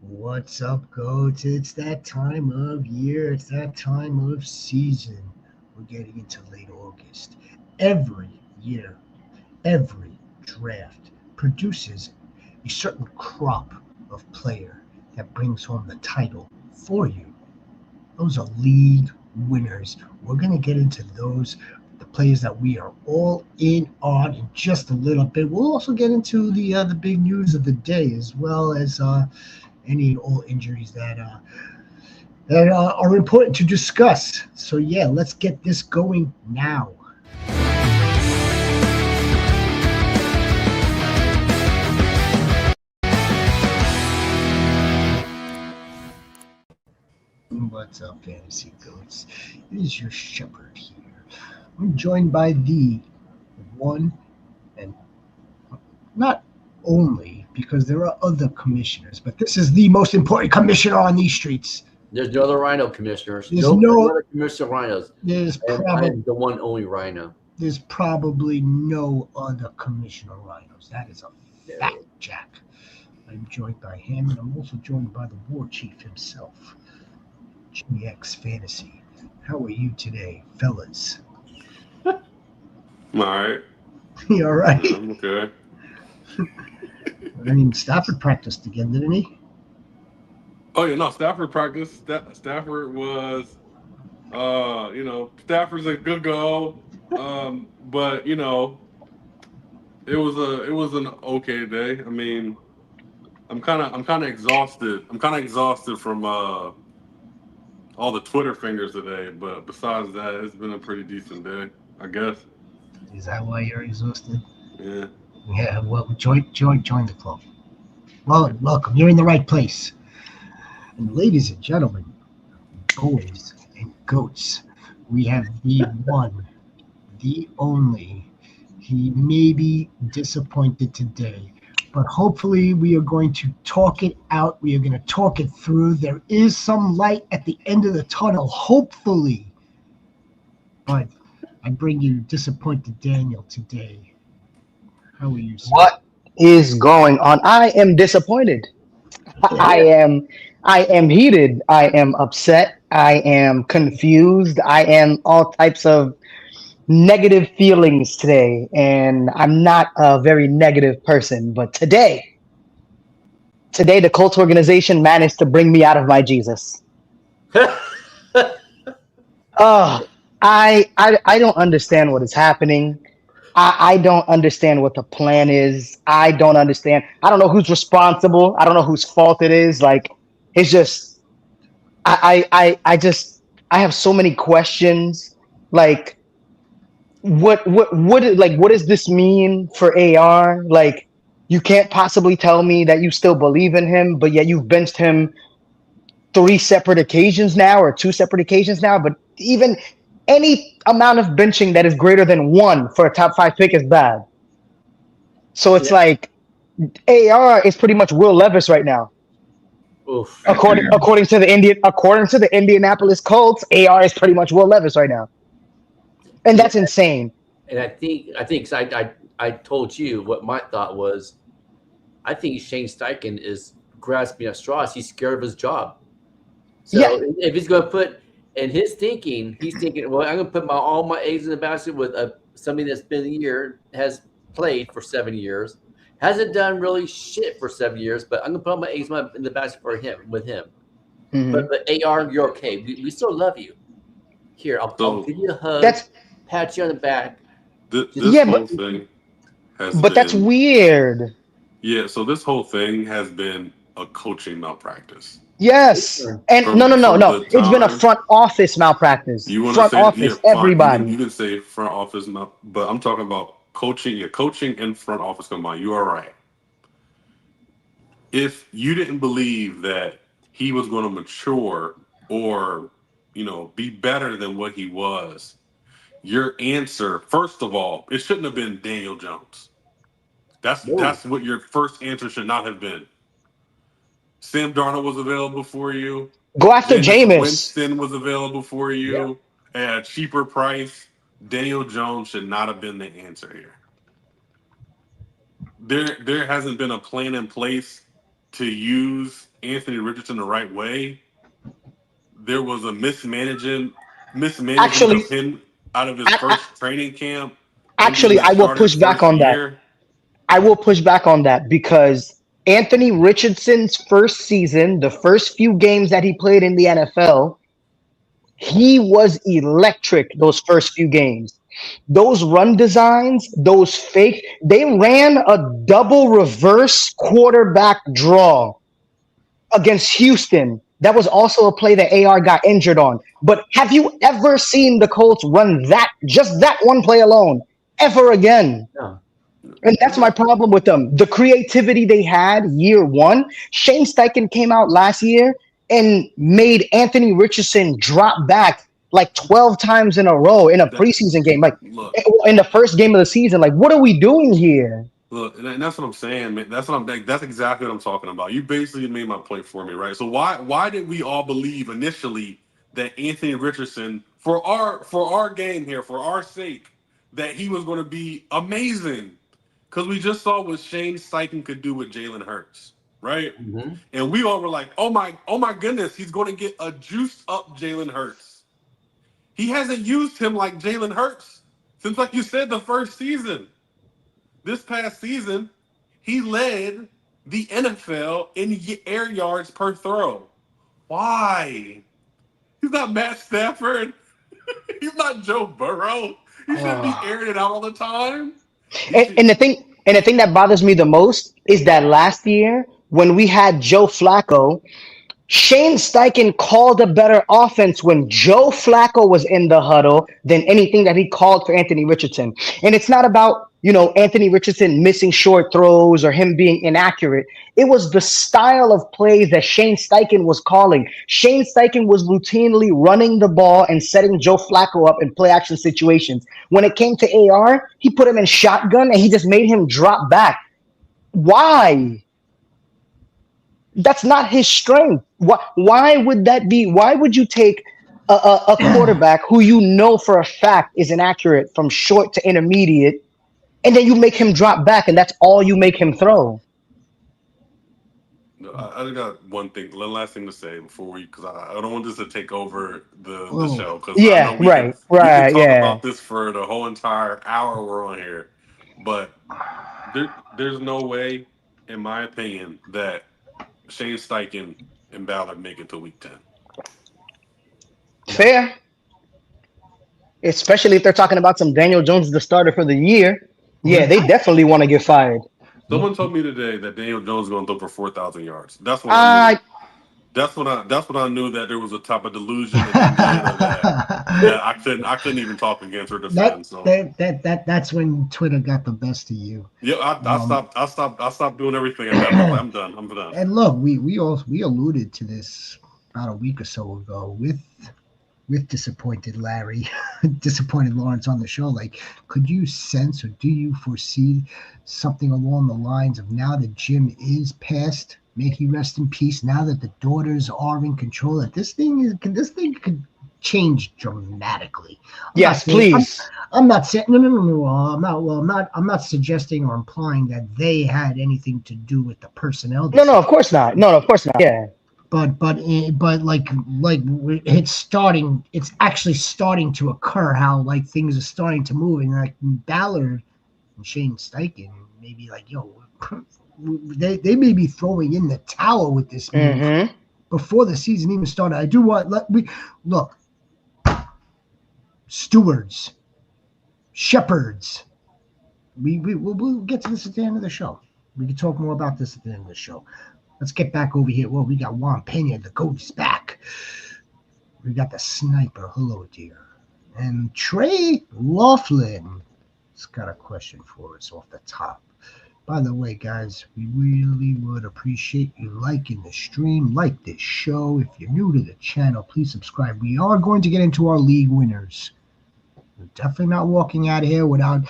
What's up, goats? It's that time of year. It's that time of season. We're getting into late August. Every year, every draft produces a certain crop of player that brings home the title for you. Those are league winners. We're going to get into those, the players that we are all in on in just a little bit. We'll also get into the big news of the day, as well as any and all injuries that are important to discuss. So yeah, let's get this going now. What's up, fantasy goats? It is your shepherd here. I'm joined by the one and not only because there are other commissioners, but this is the most important commissioner on these streets. There's no other Rhino commissioners. There's No no, other commissioner Rhinos. there's And I probably am the one only Rhino. there's probably no other commissioner rhinos. That is a fact, Jack. I'm joined by him, and I'm also joined by the war chief himself, GX Fantasy. How are you today, fellas? I'm all right. You all right? I'm okay. I mean, Stafford practiced again, didn't he? Oh yeah, no. Stafford practice. Stafford was, Stafford's a good go. But it was an okay day. I mean, I'm kind of exhausted. I'm kind of exhausted from all the Twitter fingers today. But besides that, it's been a pretty decent day, I guess. Is that why you're exhausted? Yeah. Yeah, well, join the club. Well, welcome. You're in the right place. And ladies and gentlemen, boys and goats, we have the one, the only. He may be disappointed today, but hopefully we are going to talk it out. We are going to talk it through. There is some light at the end of the tunnel, hopefully. But I bring you disappointed Daniel today. How are you, sir? What is going on? I am disappointed. I am heated. I am upset. I am confused. I am all types of negative feelings today. And I'm not a very negative person, but today the cult organization managed to bring me out of my Jesus. Oh, I don't understand what is happening. I don't understand what the plan is. I don't understand. I don't know who's responsible. I don't know whose fault it is. Like it's just I have so many questions. Like what does this mean for AR? Like you can't possibly tell me that you still believe in him, but yet you've benched him three separate occasions now or two separate occasions now. But even any amount of benching that is greater than one for a top five pick is bad. So it's Yeah. like AR is pretty much Will Levis right now. Oof. According to the Indianapolis Colts, AR is pretty much Will Levis right now. And Yeah. that's insane. And I think so I told you what my thought was. I think Shane Steichen is grasping at straws. He's scared of his job. So Yeah. if he's going to put in his thinking, he's thinking, well, I'm going to put all my eggs in the basket with somebody that's been a year, has played for 7 years, hasn't done really shit for 7 years, but I'm going to put all my eggs in the basket for him with him. Mhm. But AR, you're okay. We still love you. Here, I'll So give you a hug, That's pat you on the back. this yeah, whole thing has but that's been weird. So this whole thing has been a coaching malpractice. Yes. And From no. the It's been a time front office malpractice. you want to Front say, yeah, office, fine, everybody. you can say front office, but I'm talking about coaching. Yeah, coaching and front office combined. You are right. If you didn't believe that he was going to mature or be better than what he was, your answer, first of all, it shouldn't have been Daniel Jones. No. That's what your first answer should not have been. Sam Darnold was available for you. Go after Jameis Jameis. Winston was available for Yeah. you at a cheaper price. Daniel Jones should not have been the answer here. There hasn't been a plan in place to use Anthony Richardson the right way, there was a mismanagement Actually, of him out of his I, I, first training camp into actually, his I will started push back first on that. year. I will push back on that because Anthony Richardson's first season, the first few games that he played in the NFL, he was electric those first few games. Those run designs, those fake, they ran a double reverse quarterback draw against Houston. That was also a play that AR got injured on. But have you ever seen the Colts run just that one play alone, ever again? No. And that's my problem with them. The creativity they had year one. Shane Steichen came out last year and made Anthony Richardson drop back like 12 times in a row in a That preseason game. Like look, in the first game of the season. Like, what are we doing here? look, and that's what I'm saying, man. That's exactly what I'm talking about. You basically made my point for me, right? So why did we all believe initially that Anthony Richardson, for our game here, for our sake, that he was going to be amazing? Because we just saw what Shane Steichen could do with Jalen Hurts, right? Mm-hmm. And we all were like, oh my goodness, he's going to get a juiced up Jalen Hurts. He hasn't used him like Jalen Hurts since, like you said, the first season. This past season, he led the NFL in air yards per throw. Why? He's not Matt Stafford. He's not Joe Burrow. He shouldn't be airing it out all the time. And the thing that bothers me the most is that last year when we had Joe Flacco, Shane Steichen called a better offense when Joe Flacco was in the huddle than anything that he called for Anthony Richardson. And it's not about, Anthony Richardson missing short throws or him being inaccurate. It was the style of plays that Shane Steichen was calling. Shane Steichen was routinely running the ball and setting Joe Flacco up in play action situations. When it came to AR, he put him in shotgun and he just made him drop back. Why? That's not his strength. Why would that be? Why would you take a quarterback who you know for a fact is inaccurate from short to intermediate, and then you make him drop back, and that's all you make him throw? I got one last thing to say before because I don't want this to take over the Oh. show because I Yeah, know we can right, talk yeah. about this for the whole entire hour we're on here, but there's no way, in my opinion, that Shane Steichen and Ballard make it to week 10. Fair. Especially if they're talking about some Daniel Jones the starter for the year. Yeah, they definitely want to get fired. Someone told me today that Daniel Jones is going to throw for 4,000 yards. That's when I knew. That's when I knew that there was a type of delusion in Indiana that I couldn't even talk against or defend. So That's when Twitter got the best of you. yeah, I stopped doing everything at that point. I'm done. And look, we alluded to this about a week or so ago with disappointed Larry, disappointed Lawrence on the show. Like, could you sense or do you foresee something along the lines of now that Jim is passed, may he rest in peace, now that the daughters are in control, that this thing could change dramatically? Yes, please. I'm not saying no. I'm not suggesting or implying that they had anything to do with the personnel. No, of course not. No, of course not. Yeah. But like it's actually starting to occur how like things are starting to move, and like Ballard and Shane Steichen maybe like they may be throwing in the towel with this move before the season even started. I do want look stewards, shepherds. We'll get to this at the end of the show. We can talk more about this at the end of the show. Let's get back over here. Well, we got Juan Pena. The goat is back. We got the sniper. Hello, dear. And Trey Laughlin has got a question for us off the top. By the way, guys, we really would appreciate you liking the stream, like this show. If you're new to the channel, please subscribe. We are going to get into our league winners. We're definitely not walking out of here without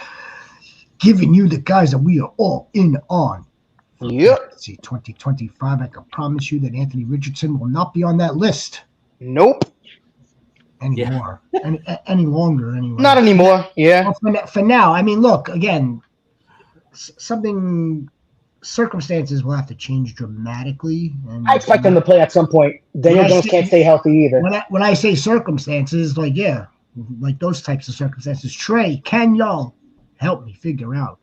giving you the guys that we are all in on. Yep. See, 2025, I can promise you that Anthony Richardson will not be on that list. Nope. Anymore. Any longer, anyway. Not anymore. Yeah. Well, for now, I mean, look, again, something circumstances will have to change dramatically. And I expect them to play at some point. Daniel Jones can't stay healthy either. When I say circumstances, like like those types of circumstances. Trey, can y'all help me figure out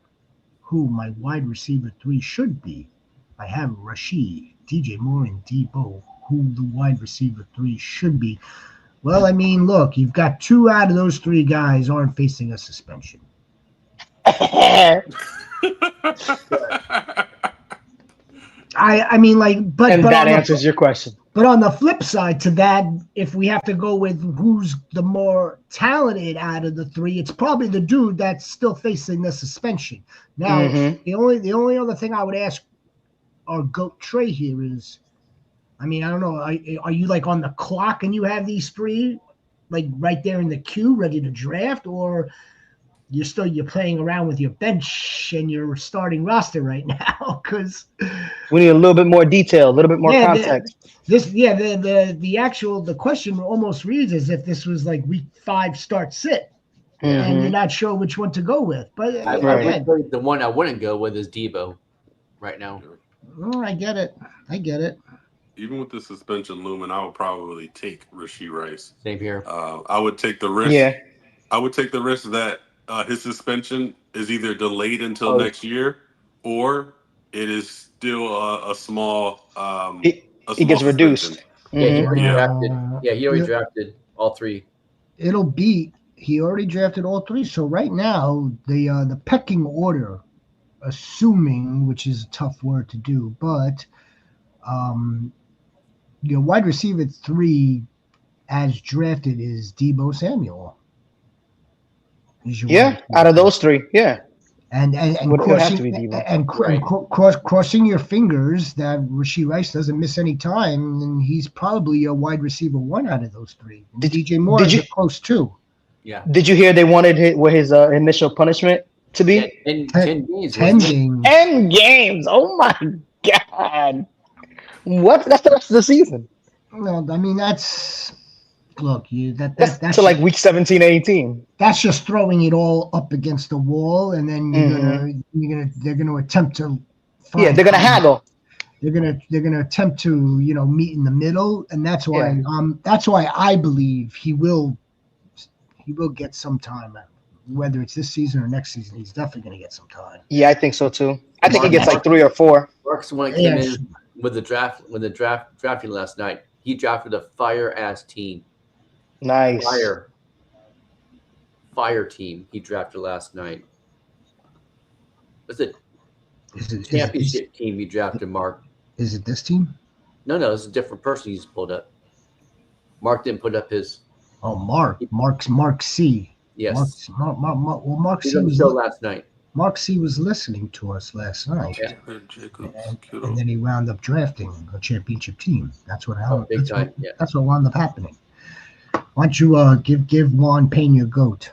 who my wide receiver 3 should be? I have Rashid, DJ Moore, and Debo. Who the wide receiver 3 should be? Well, I mean, look, you've got 2 out of those 3 guys aren't facing a suspension. I mean, like, but that answers your question. But on the flip side to that, if we have to go with who's the more talented out of the 3, it's probably the dude that's still facing the suspension. Now, the only other thing I would ask our GOAT Trey here is, I mean, I don't know, are you like on the clock and you have these 3 like right there in the queue ready to draft, or you're playing around with your bench and your starting roster right now? Because we need a little bit more detail, a little bit more context. The question almost reads as if this was like week 5 start sit, and you're not sure which one to go with. But the one I wouldn't go with is Debo right now. Oh, I get it. Even with the suspension looming, I would probably take Rashee Rice. Same here. I would take the risk. Yeah. I would take the risk that his suspension is either delayed until next year, or it is still a small. He gets reduced. He already drafted all 3. He already drafted all 3. So right now, the pecking order, assuming, which is a tough word to do, but wide receiver 3 as drafted is Debo Samuel. Out of those 3, and crossing your fingers that Rashee Rice doesn't miss any time, and he's probably a wide receiver 1 out of those 3. DJ Moore is close too. Yeah. Did you hear they wanted his initial punishment to be 10 games? 10 games. 10 games. Oh my God! What? That's the rest of the season. No, I mean that's. Look, that's to like week 17, 18. That's just throwing it all up against the wall, and then they're gonna attempt to. They're gonna haggle. They're gonna attempt to meet in the middle, and that's why I believe he will get some time, whether it's this season or next season. He's definitely gonna get some time. Yeah, I think so too. I think he gets like 3 or 4. Mark's one came in with the drafting last night. He drafted a fire ass team. Nice. Fire team he drafted last night. Is it championship team he drafted, Mark? Is it this team? No, it's a different person he's pulled up. Mark didn't put up his. Oh, Mark C. Yes. Mark C was last night. Mark C was listening to us last night, and then he wound up drafting a championship team. That's what happened. That's what wound up happening. Why don't you give Juan Pena GOAT?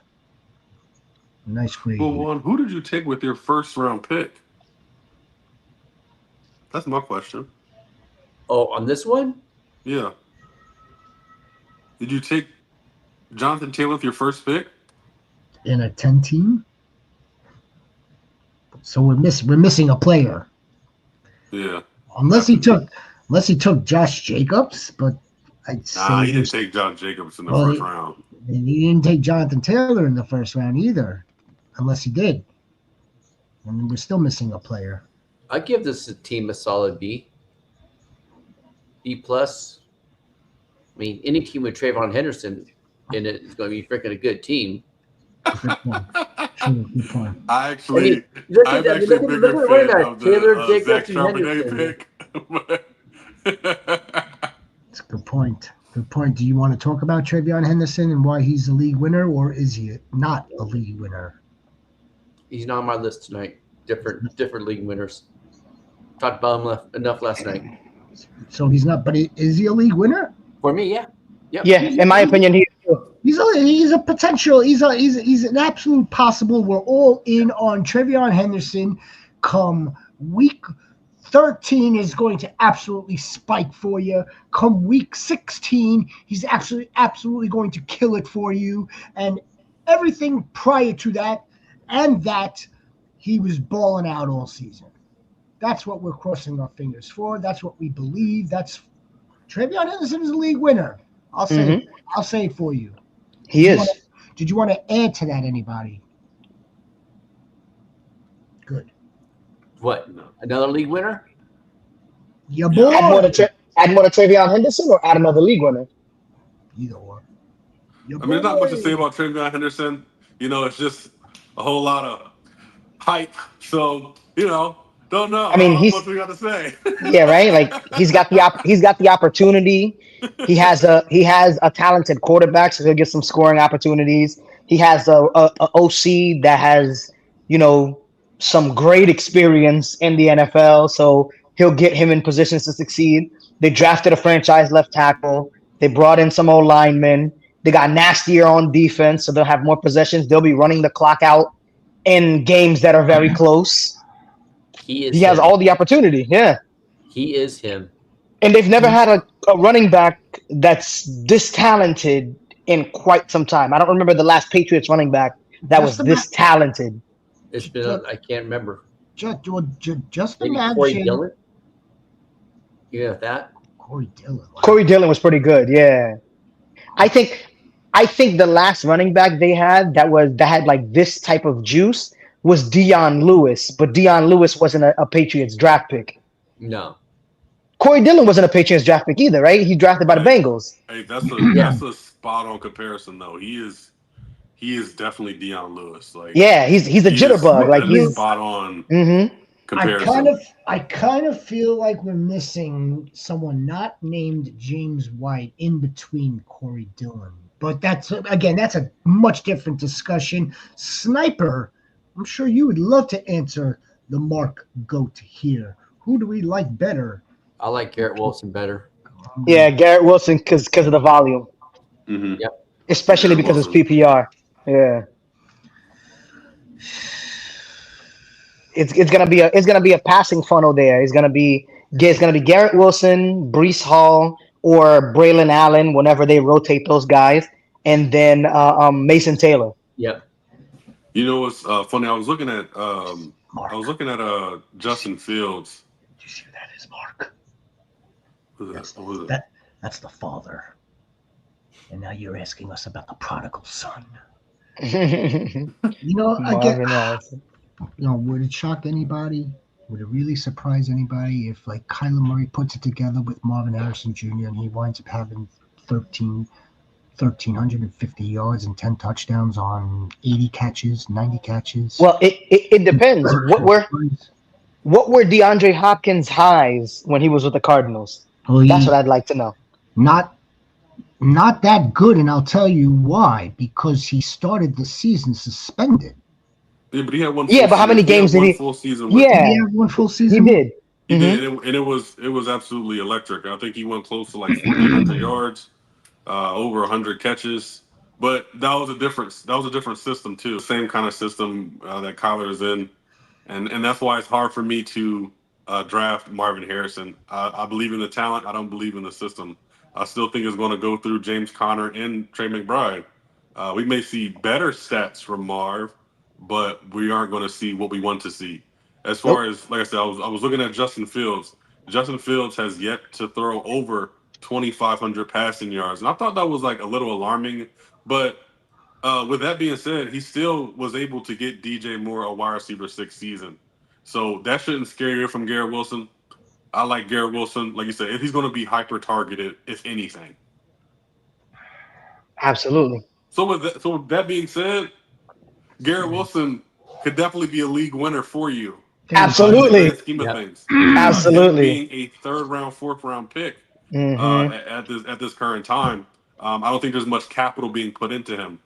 Nice grade. Well, Juan, who did you take with your first round pick? That's my question. Oh, on this one? Yeah. Did you take Jonathan Taylor with your first pick? In a 10 team? So we're missing a player. Yeah. Unless he took Josh Jacobs, but I'd say he didn't take Josh Jacobs in the first round. He didn't take Jonathan Taylor in the first round either, unless he did. And we're still missing a player. I give this team a solid B. B plus. I mean, any team with Trayvon Henderson in it is going to be freaking a good team. Good point. I'm actually bigger fan of the Zach Charbonnet pick. That's a good point. Good point. Do you want to talk about TreVeyon Henderson and why he's a league winner, or is he not a league winner? He's not on my list tonight. Different league winners. Talked about him enough last night. So he's not, but is he a league winner? For me, yeah. Yep. Yeah, in my opinion, he's a potential. He's an absolute possible. We're all in on TreVeyon Henderson. Come week 13 is going to absolutely spike for you. Come week 16, he's absolutely going to kill it for you. And everything prior to that, and that he was balling out all season. That's what we're crossing our fingers for. That's what we believe. That's Travion Henderson is a league winner. I'll say Mhm. it. I'll say it for you. He is. Did you want to add to that, anybody? Good. What? No. Another league winner? Your Yeah. boy. Add more to Travion Henderson or add another league winner? Either or. Your I mean, there's not much to say boy. about Travion Henderson. It's just a whole lot of hype. So, don't know. I I don't mean, know he's what we got to say. yeah, right. Like he's got the opportunity. He has a talented quarterback, so he'll get some scoring opportunities. He has a OC that has you know some great experience in the NFL, so he'll get him in positions to succeed. They drafted a franchise left tackle. They brought in some old linemen. They got nastier on defense, so they'll have more possessions. They'll be running the clock out in games that are very close. He He is has him. all the opportunity. Yeah. He is him. And they've never had a running back that's this talented in quite some time. I don't remember the last Patriots running back that Just was ima- this talented. It's been, just, I can't remember. just Maybe Corey imagine Dillon? You got that? Corey Dillon. Wow. Corey Dillon was pretty good. Yeah. I think I think the last running back they had that had like this type of juice was Dion Lewis, but Dion Lewis wasn't a Patriots draft pick. No. Corey Dillon wasn't a Patriots draft pick either, right? He drafted by the Hey, Bengals. hey, that's Yeah. a spot on comparison though. He is definitely Dion Lewis. Like Yeah, he's a he is jitterbug. Like a he's spot on mhm. comparison. I kind of feel like we're missing someone not named James White in between Corey Dillon. But that's a much different discussion. Sniper, I'm sure you would love to answer the Mark Goat here. Who do we like better? I like Garrett Wilson better. Yeah, Garrett Wilson because of the volume, Mm-hmm. Yep. especially Garrett because it's Wilson. PPR. Yeah, it's gonna be a passing funnel there. It's gonna be Garrett Wilson, Brees Hall, or Braylon Allen whenever they rotate those guys, and then Mason Taylor. Yep. You know what's funny? I was looking at Mark. Justin Fields. Did you see who that is, Mark? What was it? That's the father. And now you're asking us about the prodigal son. Marvin Harrison. Would it shock anybody? Would it really surprise anybody if, like, Kyler Murray puts it together with Marvin Harrison Jr. and he winds up having 1,350 yards and 10 touchdowns on 80 catches, 90 catches? Well, it depends. What were DeAndre Hopkins' highs when he was with the Cardinals? That's what I'd like to know. Not that good, and I'll tell you why. Because he started the season suspended. Yeah, but he had one. Yeah, but how many games did he? Full season. Did Yeah, he have one full he season? did. He did, and it was absolutely electric. I think he went close to like 1,400 yards, over 100 catches. But that was a different system too. Same kind of system that Kyler is in, and that's why it's hard for me to draft Marvin Harrison. I believe in the talent. I don't believe in the system. I still think it's going to go through James Conner and Trey McBride. We may see better stats from Marv, but we aren't going to see what we want to see. As far as, like I said, I was looking at Justin Fields. Justin Fields has yet to throw over 2,500 passing yards, and I thought that was like a little alarming. But with that being said, he still was able to get DJ Moore a wide receiver 6 season, so that shouldn't scare you from Garrett Wilson. I like Garrett Wilson, like you said, if he's going to be hyper targeted, if anything. Absolutely. So with that being said, Garrett Wilson could definitely be a league winner for you. Absolutely. In the grand scheme of things. Absolutely. Him being a 3rd round, 4th round pick Mhm. at this current time, I don't think there's much capital being put into him.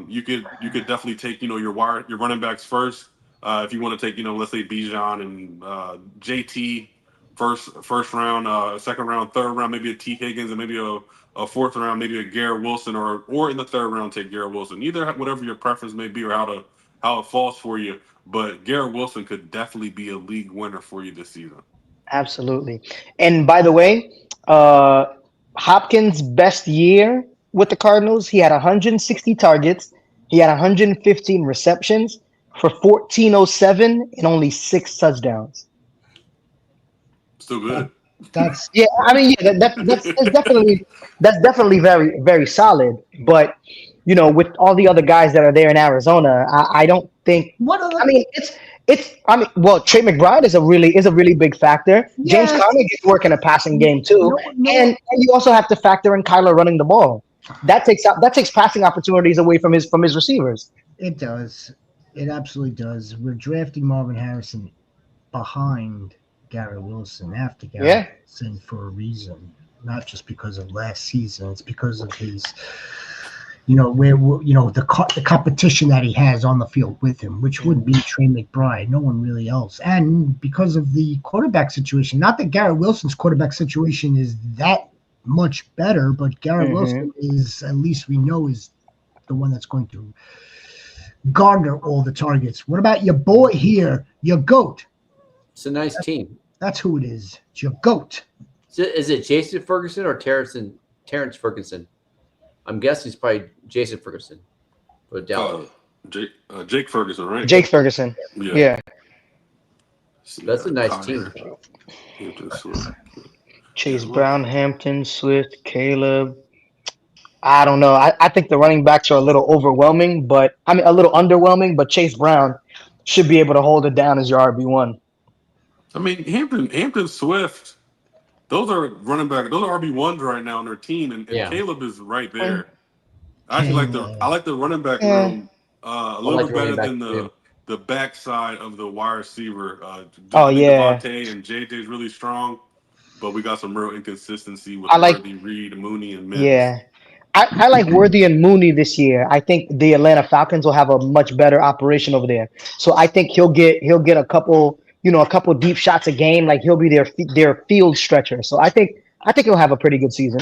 You could definitely take your running backs first. If you want to take let's say Bijan and JT first round, 2nd round, 3rd round, maybe a T Higgins, and maybe a 4th round, maybe a Garrett Wilson, or in the 3rd round take Garrett Wilson. Either whatever your preference may be or how it falls for you. But Garrett Wilson could definitely be a league winner for you this season. Absolutely. And by the way, Hopkins' best year with the Cardinals, he had 160 targets, he had 115 receptions for 1407 and only 6 touchdowns. Still good. That's Yeah, I mean, yeah, that's definitely very very solid. But with all the other guys that are there in Arizona, I don't think. one of I the mean, it's. I mean, well, Trey McBride is a really big factor. James yes. Conner gets work in a passing game too, and you also have to factor in Kyler running the ball. That takes passing opportunities away from his receivers. It does. It absolutely does. We're drafting Marvin Harrison behind Garrett Wilson, after Garrett Yeah, Wilson, for a reason. Not just because of last season. It's because of his, the competition that he has on the field with him, which would be Trey McBride, no one really else, and because of the quarterback situation. Not that Garrett Wilson's quarterback situation is that much better, but Garrett hmm Wilson is, at least we know, is the one that's going to garner all the targets. What about your boy here, your GOAT? It's a nice team. That's who it is. It's your GOAT. Is it Jason Ferguson or Terrence Ferguson? I'm guessing it's probably Jason Ferguson. But down. Jake Ferguson, right? Jake Ferguson. Yeah. That's a nice team. Chase Brown, Hampton, Swift, Caleb. I don't know. I think the running backs are a little overwhelming, but I mean a little underwhelming. But Chase Brown should be able to hold it down as your RB1. I mean, Hampton, Swift. Those are running back. Those are RB1s right now on their team, and Caleb is right there. I actually like the running back room a little bit better than the backside of the wide receiver. Devontae and JJ is really strong, but we got some real inconsistency with Worthy, Reed, Mooney, and Mims. Yeah. I like Worthy and Mooney this year. I think the Atlanta Falcons will have a much better operation over there. So I think he'll get a couple deep shots a game. Like he'll be their field stretcher. So I think he'll have a pretty good season,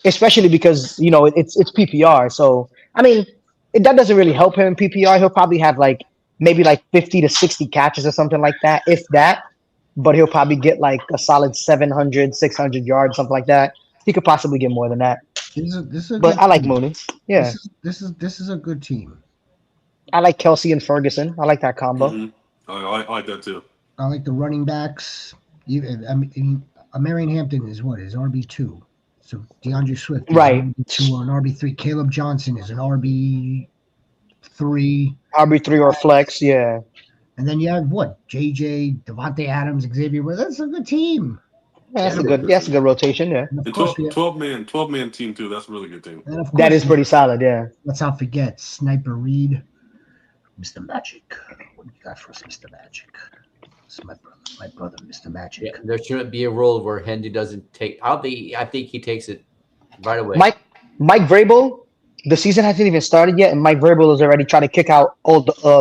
especially because it's PPR. So I mean, that doesn't really help him in PPR. He'll probably have maybe 50 to 60 catches or something like that, if that. But he'll probably get like a solid 700, 600 yards, something like that. He could possibly get more than that. But I like Mooney. Yeah. This is a good team. I like Kelsey and Ferguson. I like that combo. Mm-hmm. I like that too. I like the running backs. Marion Hampton is RB2. So DeAndre Swift is right. RB2 or an RB3. Caleb Johnson is an RB3. RB3 or flex, yeah. And then you have JJ, Devontae Adams, Xavier. Well, that's a good team. Yeah, that's a good rotation, yeah. And 12-man team too. That's a really good team. That is pretty solid, yeah. Let's not forget Sniper Reed, Mr. Magic. What do you got for us, Mr. Magic? It's my brother, Mr. Magic. Yeah, there shouldn't be a rule where Hendy doesn't take. I think he takes it right away. Mike Vrabel, the season hasn't even started yet, and Mike Vrabel is already trying to kick out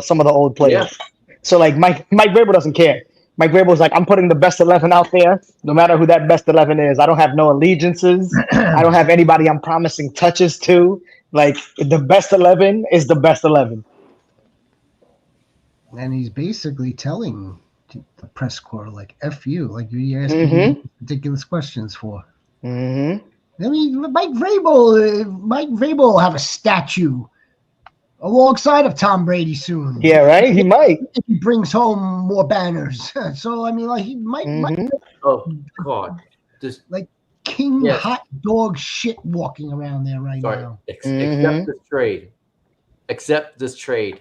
some of the old players. Yeah. So Mike Vrabel doesn't care. Mike Vrabel's like, I'm putting the best 11 out there, no matter who that best 11 is. I don't have no allegiances. I don't have anybody I'm promising touches to. The best 11 is the best 11. And he's basically telling the press corps, F you. You're asking me ridiculous questions for. Mm-hmm. I mean, Mike Vrabel will have a statue alongside of Tom Brady soon. Yeah, right? He might. If he brings home more banners. So, I mean, he might. Oh, God. Just King hot dog shit walking around there now. Except this trade.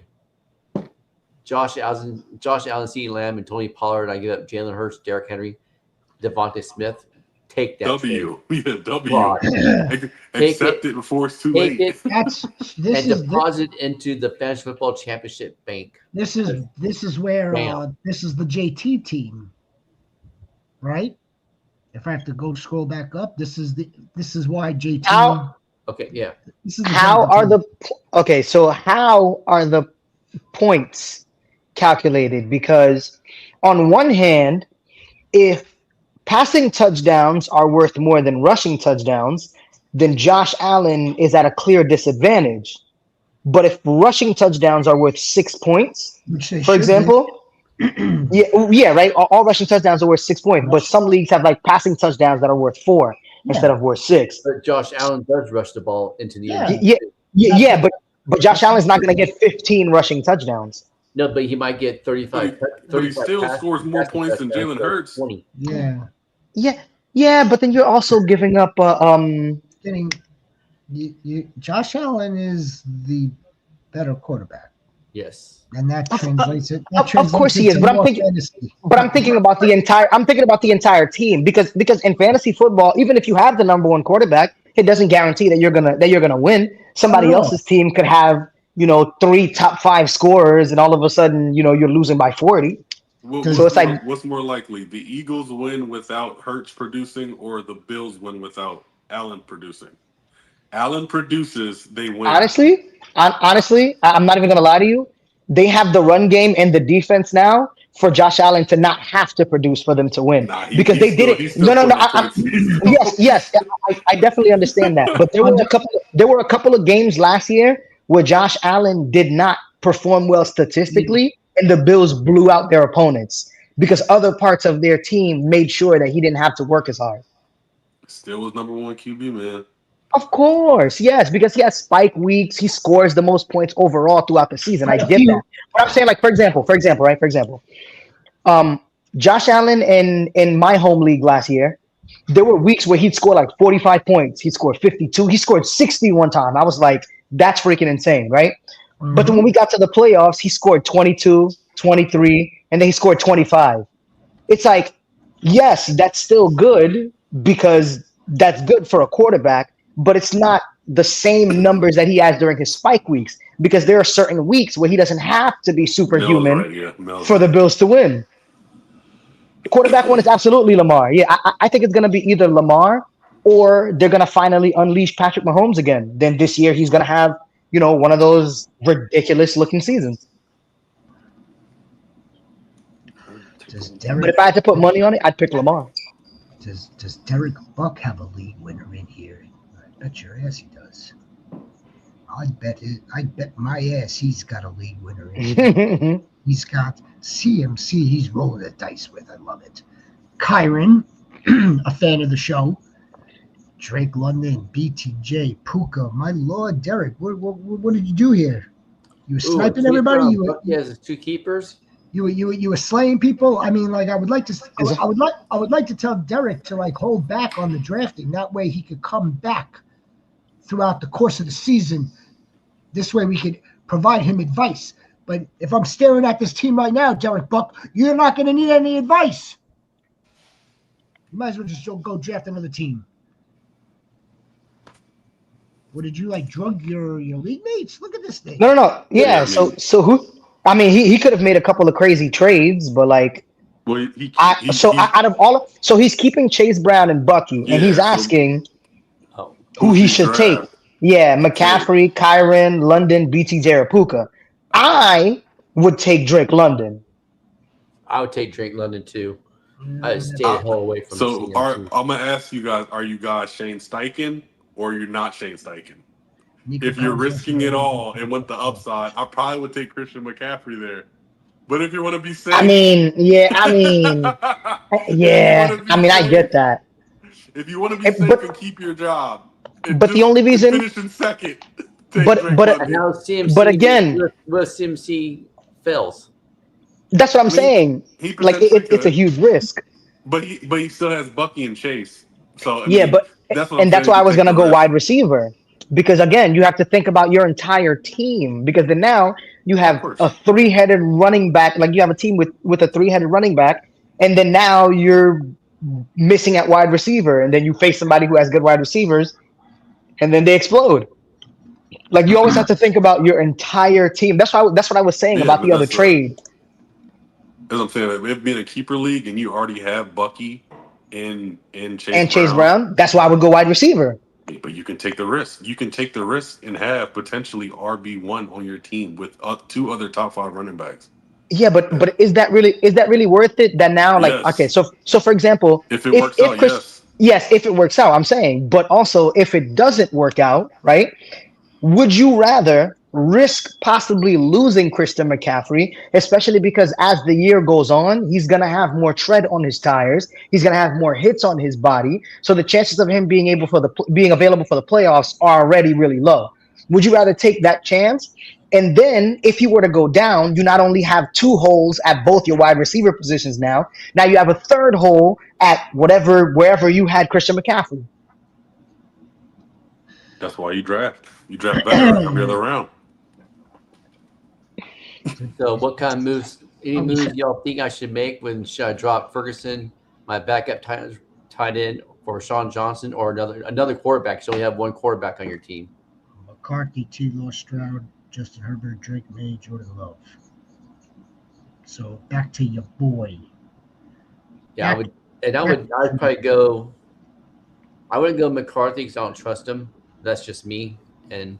Josh Allen, CeeDee Lamb, and Tony Pollard. I give up Jalen Hurts, Derrick Henry, Devontae Smith. Take that W. Trade. Yeah, W. Accept it before it's too late. Deposit into the Fantasy Football Championship Bank. This is where this is the JT team, right? If I have to go scroll back up, this is why JT. Okay, yeah. So how are the points calculated? Because on one hand, if passing touchdowns are worth more than rushing touchdowns, then Josh Allen is at a clear disadvantage. But if rushing touchdowns are worth 6 points, for example, right, all rushing touchdowns are worth 6 points. But some leagues have passing touchdowns that are worth 4 instead of worth 6. But Josh Allen does rush the ball into the end. But Josh Allen's not going to get 15 rushing touchdowns. No, but he might get 35. But he 35 still pass- scores more passing points than touchdowns, Jalen so Hurts. 20. Yeah, Yeah, but then you're also giving up. getting Josh Allen is the better quarterback, Yes. and that Of, translates it. That of course translates he is, into but I'm more thinking. fantasy. But I'm thinking about the entire. I'm thinking about the entire team because in fantasy football, even if you have the number one quarterback, it doesn't guarantee that you're gonna win. Oh Somebody no, else's team could have three top five scorers, and all of a sudden you're losing by 40. So it's like What's more likely? The Eagles win without Hurts producing, or the Bills win without Allen producing? Allen produces, they win. honestly, I'm not even gonna lie to you. They have the run game and the defense now for Josh Allen to not have to produce for them to win Nah, because they did it. he's still No, no, no. putting up points. Yes. I definitely understand that. But there were a under, couple. There were a couple of games last year where Josh Allen did not perform well statistically, and the Bills blew out their opponents because other parts of their team made sure that he didn't have to work as hard. Still was number one QB, man. Of course, yes, because he has spike weeks. He scores the most points overall throughout the season. I but a get that. few. But I'm saying, like, for example, um, Josh Allen in my home league last year, there were weeks where he'd score like 45 points. He'd score 52. He scored 60 one time. I was like, that's freaking insane, right? But then when Mhm. we got to the playoffs, he scored 22, 23, and then he scored 25. It's like, yes, that's still good because that's good for a quarterback, but it's not the same numbers that he has during his spike weeks because there are certain weeks where he doesn't have to be Mel's superhuman right, yeah. Mel's for the right. Bills to win. Quarterback one is absolutely Lamar. Yeah, I think it's going to be either Lamar or they're going to finally unleash Patrick Mahomes again. Then this year he's going to have, one of those ridiculous looking seasons. Does But Derek if I had to put money on it, I'd pick Lamar. does Derek Buck have a league winner in here? I bet your ass he does. I'd bet my ass he's got a league winner in here. He's got CMC. He's rolling the dice with. I love it. Kyron, a fan of the show. Drake London, BTJ, Puka. My lord, Derek, what did you do here? You were sniping everybody. He has his two keepers. You were slaying people. I mean, like I would like to. Is it- I would like to tell Derek to like hold back on the drafting. That way he could come back throughout the course of the season. This way we could provide him advice. But if I'm staring at this team right now, Derek Buck, you're not going to need any advice. You might as well just go draft another team. What did you like? Drug your league mates? Look at this thing. No. Yeah. Yeah, I So mean- so who? I mean, he could have made a couple of crazy trades, but like, Well, out of all, so he's keeping Chase Brown and Bucky, and he's Yeah, so- asking Oh, who he should take. Yeah, McCaffrey, Kyron, London, BTJ, or Puka. I would take Drake London. I would take Drake London too. I stay the hell away from So CMC. I'm gonna ask you guys: are you guys Shane Steichen or you're not Shane Steichen? If you're risking it all and want the upside, I probably would take Christian McCaffrey there. But if you want to be safe, I mean, I get that. If you want to be safe But- and keep your job, but the only reason- finish in second. Take But- Drake but- London. And now CMC. But again- with CMC fails. That's what I'm saying. He Like, potentially it's a could. huge risk. But he still has Bucky and Chase. So I Yeah, mean, but that's what I'm and that's saying, why I you was take gonna the go risk. wide receiver because again, you have to think about your entire team because then now you have course. a three-headed running back. Like you have a team with a three-headed running back, and then now you're missing at wide receiver, and then you face somebody who has good wide receivers, and then they explode. Like you always have to think about your entire team. That's what I was saying Yeah, about but the other that's trade. As I'm saying, if it being a keeper league and you already have Bucky and Chase And Chase Brown, that's why I would go wide receiver. but you can take the risk. You can take the risk and have potentially RB1 on your team with two other top 5 running backs. Yeah, but is that really worth it? That now, like, Yes. okay, so for example, If it works out, yes. yes, if it works out, I'm saying, but also if it doesn't work out, right? Would you rather risk possibly losing Christian McCaffrey, especially because as the year goes on, he's gonna have more tread on his tires, he's gonna have more hits on his body, so the chances of him being available for the playoffs are already really low. Would you rather take that chance And then if you were to go down, you not only have two holes at both your wide receiver positions now you have a third hole at wherever you had Christian McCaffrey. That's why you draft. You draft better every other round. So what kind of moves? Any moves y'all think I should make? Should I drop Ferguson, my backup tight end, for Sean Johnson, or another quarterback? So you only have one quarterback on your team. McCarthy, T. Law, Stroud, Justin Herbert, Drake May, Jordan Love. So back to your boy. Yeah, I'd probably go. I wouldn't go McCarthy because I don't trust him. That's just me. And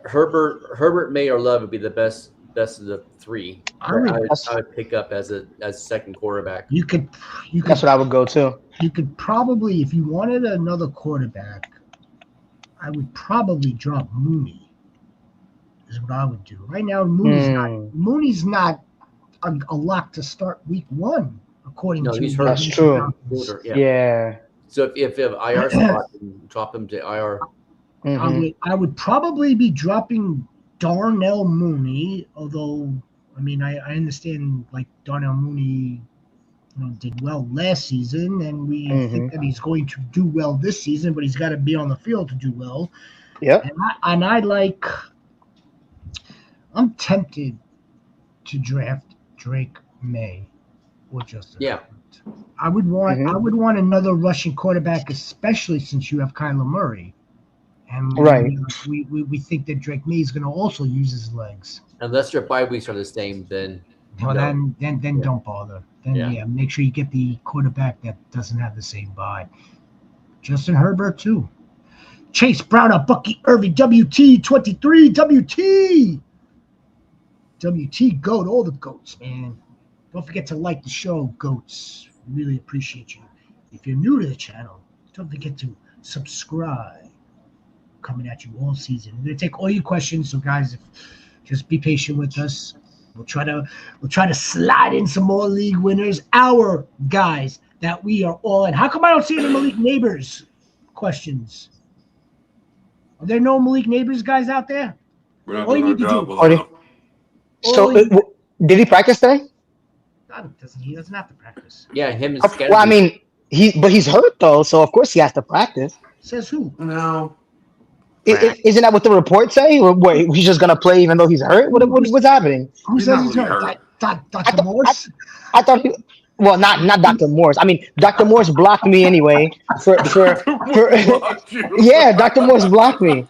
Herbert, May, or Love would be the best of the three. I would pick up as a second quarterback. You could. That's what I would go to. You could probably, if you wanted another quarterback, I would probably drop Mooney. Is what I would do right now. Mooney's not a lock to start week one, according to. He's hurt. That's true. Yeah. So if you have IR spot, drop him to IR. I would probably be dropping Darnell Mooney, although I understand like Darnell Mooney did well last season, and we think that he's going to do well this season, but he's got to be on the field to do well. Yep. I'm tempted to draft Drake May or Justin. Yeah. I would want another Russian quarterback, especially since you have Kyler Murray. And we think that Drake May is going to also use his legs. Unless your bye weeks are the same, then don't bother. Then make sure you get the quarterback that doesn't have the same bye. Justin Herbert too. Chase Brown, Bucky Irving, WT23, WT GOAT, all the goats, man. Don't forget to like the show, goats. We really appreciate you. If you're new to the channel, don't forget to subscribe. Coming at you all season. We're gonna take all your questions, so guys, just be patient with us. We'll try to slide in some more league winners. Our guys that we are all in. How come I don't see any Malik Neighbors questions? Are there no Malik Neighbors guys out there? We're not all you doing our need to job. So did he practice today? He doesn't have to practice. Yeah, him and Well, I mean, he's hurt though, so of course he has to practice. Says who? No. Isn't that what the report say? Or what, he's just gonna play even though he's hurt? What's happening? Who says he's hurt? Dr. Morse? I thought he. Well, not Dr. Morse. I mean, Dr. Morse blocked me anyway. Yeah, Dr. Morse blocked me.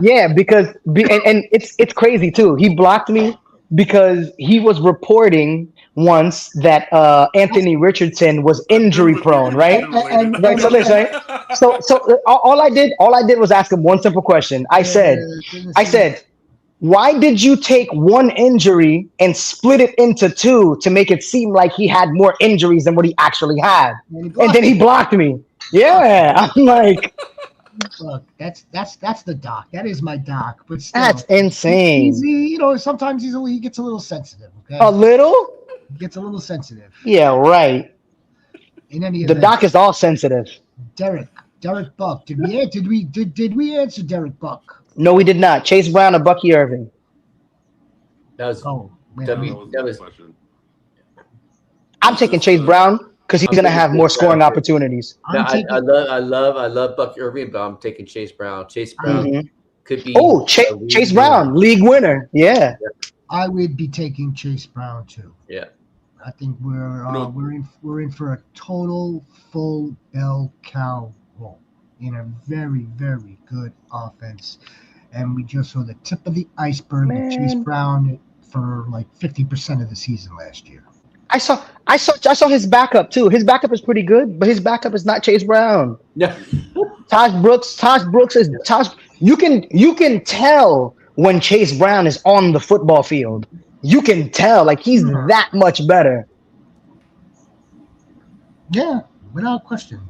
Yeah, because and it's crazy too. He blocked me because he was reporting once that Anthony Richardson was injury prone, right? Right. So listen, so all I did was ask him one simple question. I said, why did you take one injury and split it into two to make it seem like he had more injuries than what he actually had? And then he blocked me. Yeah, I'm like, look, that's the doc. That is my doc. But still, that's insane. Sometimes he gets a little sensitive. Okay, a little. He gets a little sensitive. Yeah, right. In any the event, doc is all sensitive. Derek Buck. Did we answer Derek Buck? No, we did not. Chase Brown or Bucky Irving? That was question. I'm taking Chase Brown because he's gonna have more scoring opportunities. I love Bucky Irving, but I'm taking Chase Brown. Chase Brown could be. Oh, Chase Brown, league winner. Yeah. I would be taking Chase Brown too. Yeah. I think we're in for a total full bell cow roll in a very, very good offense. And we just saw the tip of the iceberg of Chase Brown for like 50% of the season last year. I saw his backup too. His backup is pretty good, but his backup is not Chase Brown. No. Tosh Brooks is Tosh. You can tell when Chase Brown is on the football field. You can tell like he's that much better. Yeah, without question.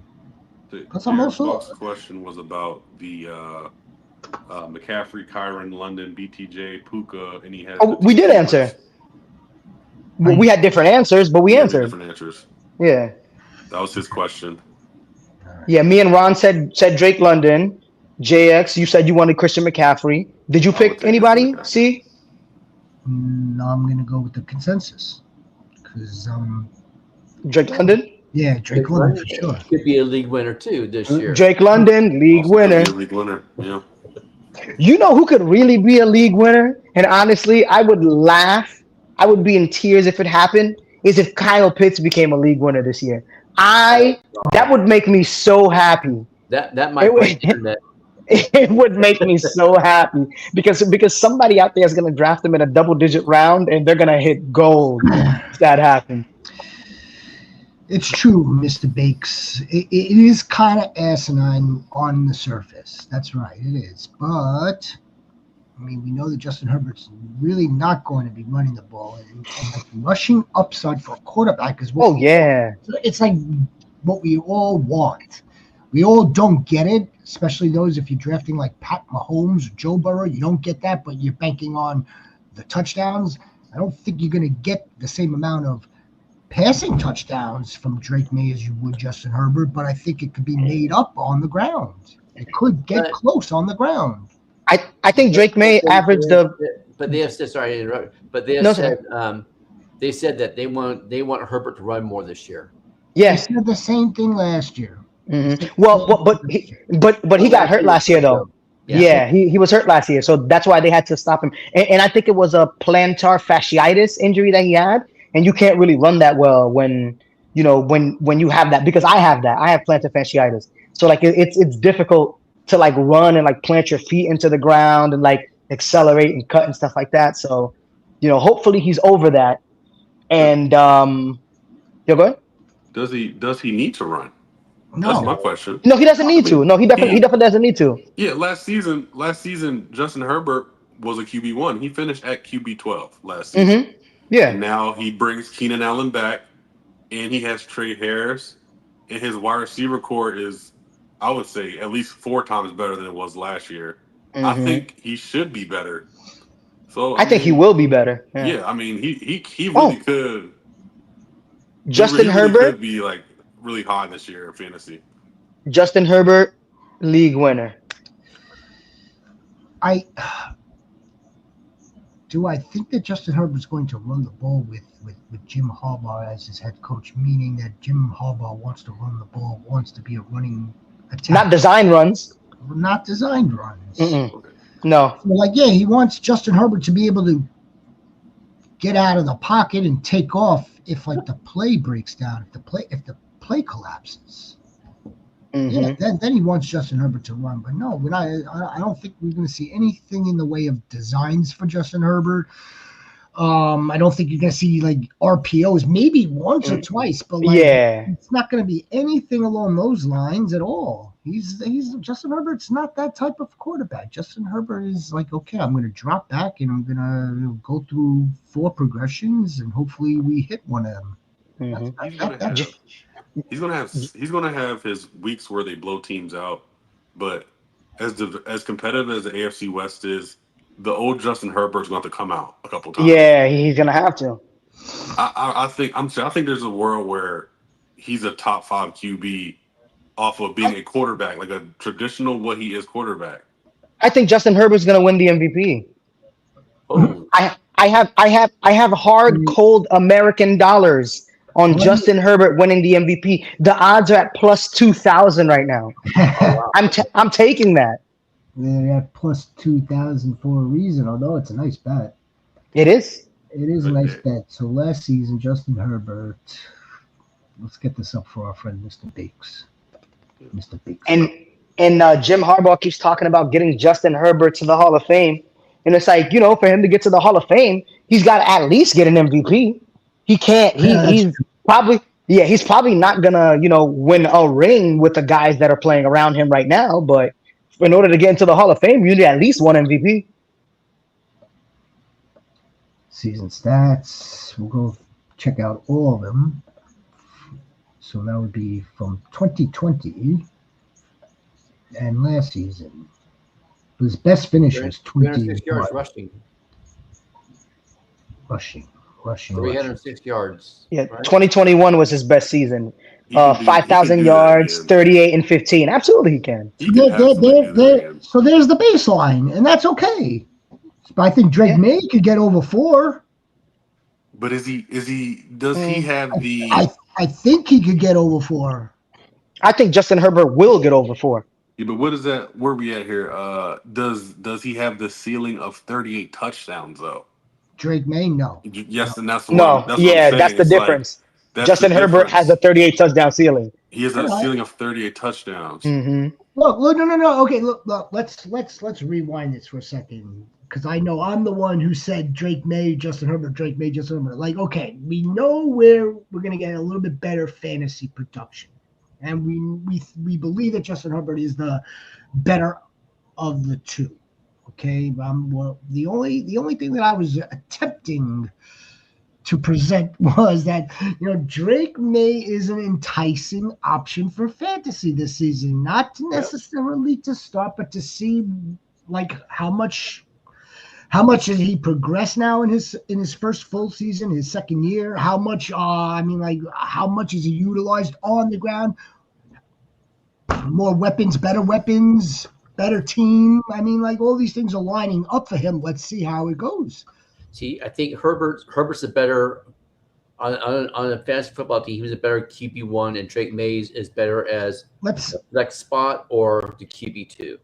Because I'm also. Question was about the McCaffrey, Kyron, London, BTJ, Puka, and he had. Oh, we did answer. Well, we had different answers, but we answered. Different answers. Yeah. That was his question. Yeah, me and Ron said Drake London. JX, you said you wanted Christian McCaffrey. Did you I would pick take Christian anybody? McCaffrey. See? No, I'm going to go with the consensus. Because, Drake London? yeah, Drake London for sure. Could be a league winner too this year. Drake London, league Also could winner. be a league winner. Yeah. You know who could really be a league winner? And honestly, I would laugh. I would be in tears if it happened. Is if Kyle Pitts became a league winner this year. That would make me so happy. That It might would, break the internet. it would make me so happy because somebody out there is gonna draft him in a double digit round and they're gonna hit gold if that happens. It's true, Mr. Bakes. It is kind of asinine on the surface. That's right, it is. But I mean, we know that Justin Herbert's really not going to be running the ball, and like rushing upside for a quarterback is what. Oh yeah. It's like what we all want. We all don't get it, especially those if you're drafting like Pat Mahomes or Joe Burrow. You don't get that, but you're banking on the touchdowns. I don't think you're going to get the same amount of passing touchdowns from Drake May as you would Justin Herbert, but I think it could be made up on the ground. It could get close on the ground. I think Drake May averaged But they have said, sorry to interrupt, but they have they said that they want Herbert to run more this year. yes. They said the same thing last year. Well, but he got hurt last year though. Yeah, he was hurt last year, so that's why they had to stop him. And I think it was a plantar fasciitis injury that he had, and you can't really run that well when you have that, because I have that. I have plantar fasciitis, so like it's difficult to like run and like plant your feet into the ground and like accelerate and cut and stuff like that. So, hopefully he's over that. And go ahead. Does he need to run? No. That's my question. No, he doesn't need to. No, he definitely doesn't need to. Yeah, last season, Justin Herbert was a QB1. He finished at QB12 last season. Yeah. And now he brings Keenan Allen back, and he has Trey Harris, and his wide receiver core is, I would say, at least 4 times better than it was last year. I think he should be better. So I think he will be better. Yeah, I mean, he really could. Justin he Herbert could be like really high this year in fantasy. Justin Herbert, league winner. Do I think that Justin Herbert's going to run the ball with Jim Harbaugh as his head coach, meaning that Jim Harbaugh wants to run the ball, wants to be a running attack. Not design runs. Not designed runs. Okay. No. So he wants Justin Herbert to be able to get out of the pocket and take off if like the play breaks down, if the play collapses. Yeah, then he wants Justin Herbert to run. But no, I don't think we're going to see anything in the way of designs for Justin Herbert. I don't think you're going to see like RPOs, maybe once or twice, but it's not going to be anything along those lines at all. He's Justin Herbert's not that type of quarterback. Justin Herbert is like, okay, I'm going to drop back and I'm going to go through 4 progressions and hopefully we hit one of them. He's gonna have his weeks where they blow teams out, but as competitive as the AFC West is, the old Justin Herbert's going to come out a couple times. Yeah, he's gonna have to. I think there's a world where he's a top 5 QB off of being a quarterback, like a traditional what he is quarterback. I think Justin Herbert's gonna win the MVP. Oh. I have hard cold American dollars on Justin Herbert winning the MVP. The odds are at plus 2,000 right now. Oh, wow. I'm taking that. They're at plus 2,000 for a reason, although it's a nice bet. It is. It is a nice bet. So last season, Justin Herbert. Let's get this up for our friend Mr. Bakes. Mr. Bakes. And Jim Harbaugh keeps talking about getting Justin Herbert to the Hall of Fame. And it's like, for him to get to the Hall of Fame, he's got to at least get an MVP. He can't. He's probably not gonna, win a ring with the guys that are playing around him right now. But in order to get into the Hall of Fame, you need at least one MVP. Season stats. We'll go check out all of them. So that would be from 2020 and last season. His best finish was 20 yards rushing. Rushing. rushing. 306 yards. Yeah, right? 2021 was his best season. He can do. He can 5,000 do that yards, again. 38 and 15. Absolutely, he can. He can absolutely do that again. So there's the baseline, and that's okay. But I think Drake May could get over 4. But is he? Does he have the? I think he could get over 4. I think Justin Herbert will get over 4. Yeah, but what is that? Where we at here? Does he have the ceiling of 38 touchdowns though? Drake May, no. Yes, and that's No, what I'm saying. that's the It's like, difference. that's Justin the Herbert has a difference. 38 touchdown ceiling. He has a ceiling of 38 touchdowns. Mm-hmm. Look, no. Okay, look. Let's rewind this for a second, because I know I'm the one who said Drake May, Justin Herbert, Drake May, Justin Herbert. Like, okay, we know where we're gonna get a little bit better fantasy production, and we believe that Justin Herbert is the better of the two. Okay, well, the only thing that I was attempting to present was that Drake May is an enticing option for fantasy this season, not necessarily to start, but to see like how much has he progressed now in his first full season, his second year? How much? How much is he utilized on the ground? More weapons, better team. All these things are lining up for him. Let's see how it goes. See, I think Herbert's a better on a fantasy football team. He was a better QB1, and Drake Mays is better as like spot or the QB2.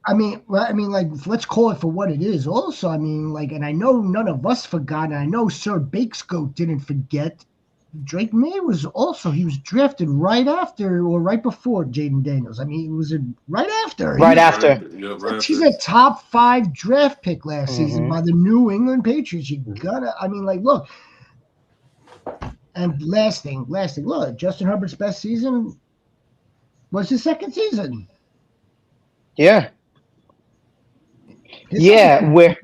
Let's call it for what it is. Also, and I know none of us forgot, and I know Sir Bakescoat didn't forget. Drake May was drafted right after or right before Jaden Daniels. Was it right after? Right after. He's a top 5 draft pick last season by the New England Patriots. You gotta, look. And last thing, look, Justin Herbert's best season was his second season. Yeah. Where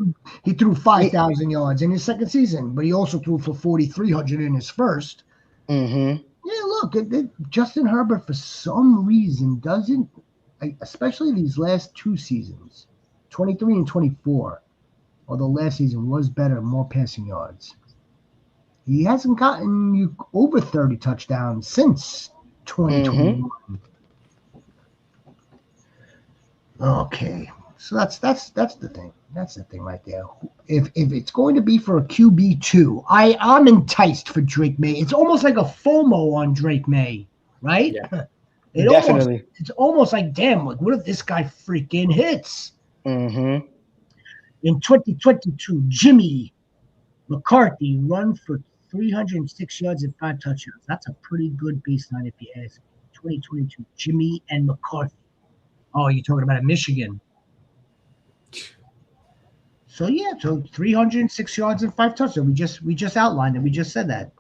he threw 5,000 yards in his second season, but he also threw for 4,300 in his first. Mm-hmm. Yeah, look, Justin Herbert for some reason doesn't, especially these last 2 seasons, 23 and 24, although last season was better, more passing yards. He hasn't gotten you over 30 touchdowns since 2021. Okay. So that's the thing. That's the thing right there. If it's going to be for a QB2, I'm enticed for Drake May. It's almost like a FOMO on Drake May, right? Yeah. Definitely. It's almost like, damn, like what if this guy freaking hits? Mm-hmm. In 2022, Jimmy McCarthy run for 306 yards and 5 touchdowns. That's a pretty good baseline if you ask me. 2022, Jimmy and McCarthy. Oh, you're talking about Michigan. So 306 yards and 5 touchdowns. We just outlined it. We just said that.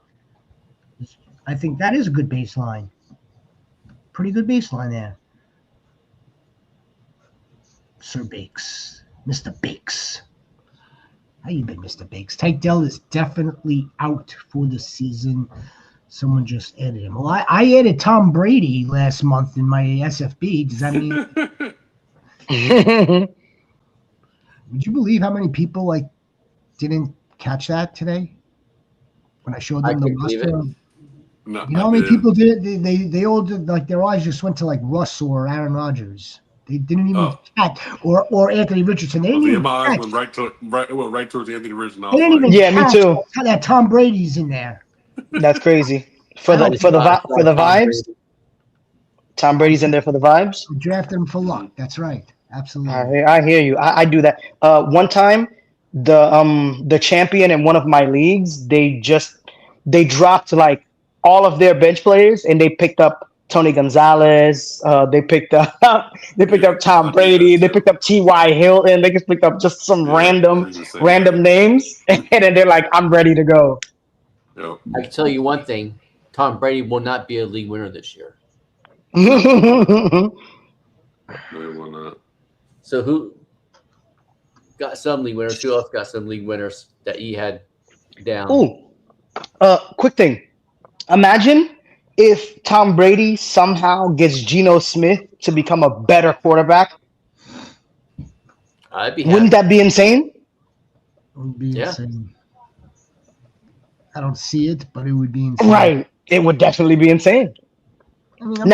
I think that is a good baseline. Pretty good baseline there. Sir Bakes. Mr. Bakes. How you been, Mr. Bakes? Tyke Dell is definitely out for the season. Someone just added him. Well, I added Tom Brady last month in my SFB. Does that mean... Would you believe how many people didn't catch that today when I showed them the roster? No, you know how many people did? They all did, their eyes just went to Russ or Aaron Rodgers. They didn't even catch or Anthony Richardson. They didn't even catch. Went right towards Anthony Richardson. They didn't even catch me too. That Tom Brady's in there. That's crazy. For the vibes. Tom Brady's in there for the vibes. We drafted him for luck. That's right. Absolutely. I hear you. I do that. One time, the champion in one of my leagues, they dropped all of their bench players and they picked up Tony Gonzalez. They picked up Tom Brady. They picked up T.Y. Hilton. They just picked up just some random names, and then they're like, "I'm ready to go." Yep. I can tell you one thing: Tom Brady will not be a league winner this year. No, he will not. So who got some league winners? Who else got some league winners that he had down? Ooh, quick thing. Imagine if Tom Brady somehow gets Geno Smith to become a better quarterback. I'd be happy. Wouldn't that be insane? It would be insane. I don't see it, but it would be insane. Right. It would definitely be insane. I mean, I'm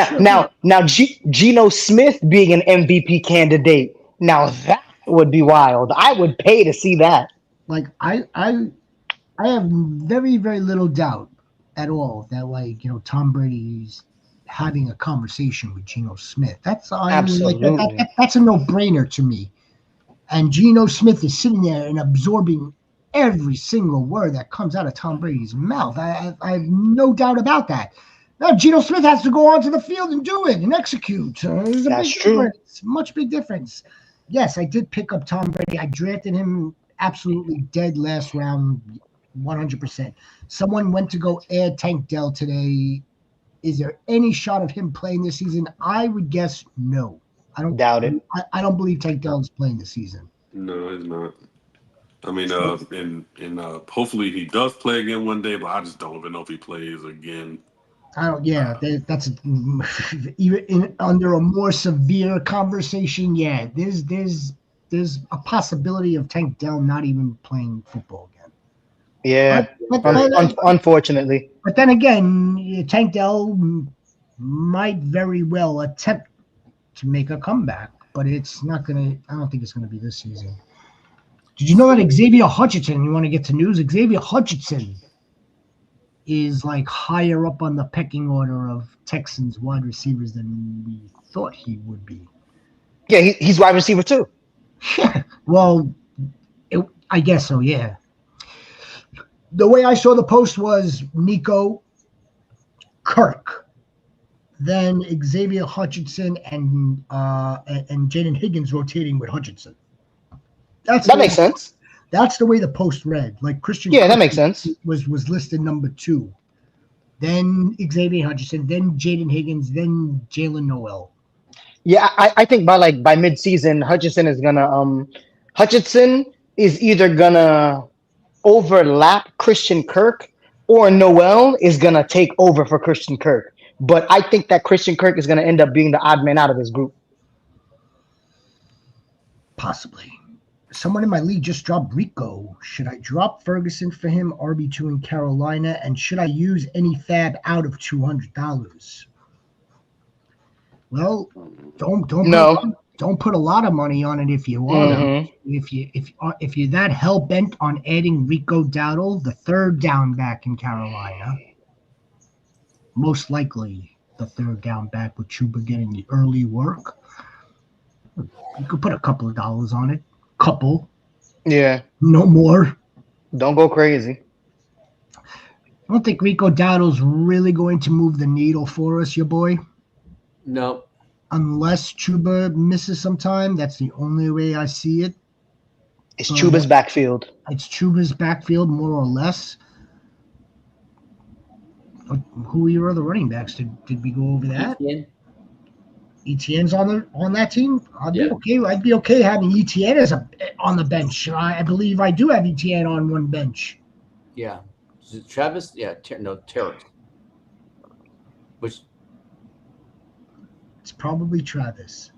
Now, sure. Geno Smith being an MVP candidate. Now that would be wild. I would pay to see that. Like I have very, very little doubt at all that, like, Tom Brady's having a conversation with Geno Smith. I mean, like, Absolutely. that's a no-brainer to me. And Geno Smith is sitting there and absorbing every single word that comes out of Tom Brady's mouth. I have no doubt about that. Now, Geno Smith has to go onto the field and do it and execute. There's a That's big true. difference, much big difference. Yes, I did pick up Tom Brady. I drafted him absolutely dead last round, 100%. Someone went to go add Tank Dell today. Is there any shot of him playing this season? I would guess no. I don't Doubt it. I don't believe Tank Dell is playing this season. No, he's not. I mean, and hopefully he does play again one day, but I just don't even know if he plays again. I don't. Yeah, that's even under a more severe conversation. Yeah, there's a possibility of Tank Dell not even playing football again. Yeah. Unfortunately. But then again, Tank Dell might very well attempt to make a comeback, but it's not gonna. I don't think it's gonna be this season. Did you know that Xavier Hutchinson? You want to get to news? Xavier Hutchinson is like higher up on the pecking order of Texans wide receivers than we thought he would be. Yeah, he's wide receiver too. Well, I guess so. Yeah. The way I saw the post was Nico, Kirk, then Xavier Hutchinson, and Jaden Higgins rotating with Hutchinson. That makes sense. That's the way the post read. Like Christian. Yeah, that makes sense. Was listed number 2, then Xavier Hutchinson, then Jaden Higgins, then Jalen Noel. Yeah, I think by mid-season, Hutchinson is either gonna overlap Christian Kirk, or Noel is gonna take over for Christian Kirk. But I think that Christian Kirk is gonna end up being the odd man out of this group. Possibly. Someone in my league just dropped Rico. Should I drop Ferguson for him, RB2 in Carolina, and should I use any fab out of $200? Well, don't put a lot of money on it if you want to. If you're that hell bent on adding Rico Dowdle, the third down back in Carolina, most likely the third down back with Chuba getting the early work, you could put a couple of dollars on it. Couple. Yeah. No more. Don't go crazy. I don't think Rico Dowdle's really going to move the needle for us, your boy. No. Unless Chuba misses some time. That's the only way I see it. It's Chuba's backfield. It's Chuba's backfield, more or less. Who are your other running backs? Did we go over that? ETN's on that team. I'd be okay having ETN on the bench. I believe I do have ETN on one bench. Yeah. Is it Travis? Yeah. Terrence. Which? It's probably Travis.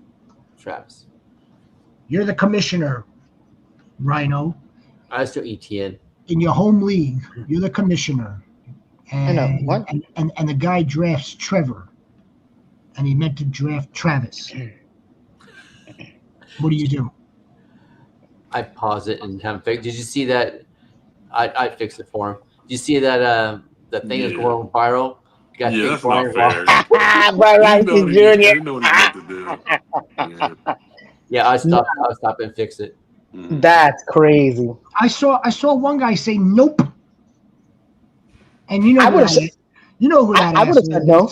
You're the commissioner, Rhino. I still ETN. In your home league, you're the commissioner. And, I know. What? And the guy drafts Trevor. And he meant to draft Travis. What do you do? I pause it and have him fix. Did you see that? I fixed it for him. Did you see that that thing is going viral? Yeah, that's not fair. Brian Jr. Jr. know what he meant to do. Yeah, I stopped and fixed it. That's crazy. I saw one guy say nope. And you know I would have said no.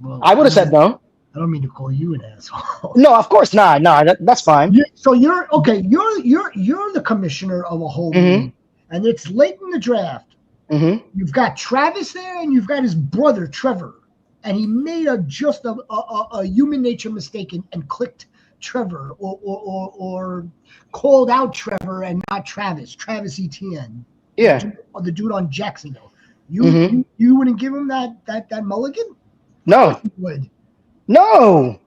Well, I would have said no. I don't mean to call you an asshole. No, of course not. No, that's fine. So you're okay. You're the commissioner of a whole league, and it's late in the draft. Mm-hmm. You've got Travis there, and you've got his brother Trevor, and he made just a human nature mistake and clicked Trevor or called out Trevor and not Travis Etienne. Yeah, the dude on Jacksonville. You wouldn't give him that mulligan? No. No.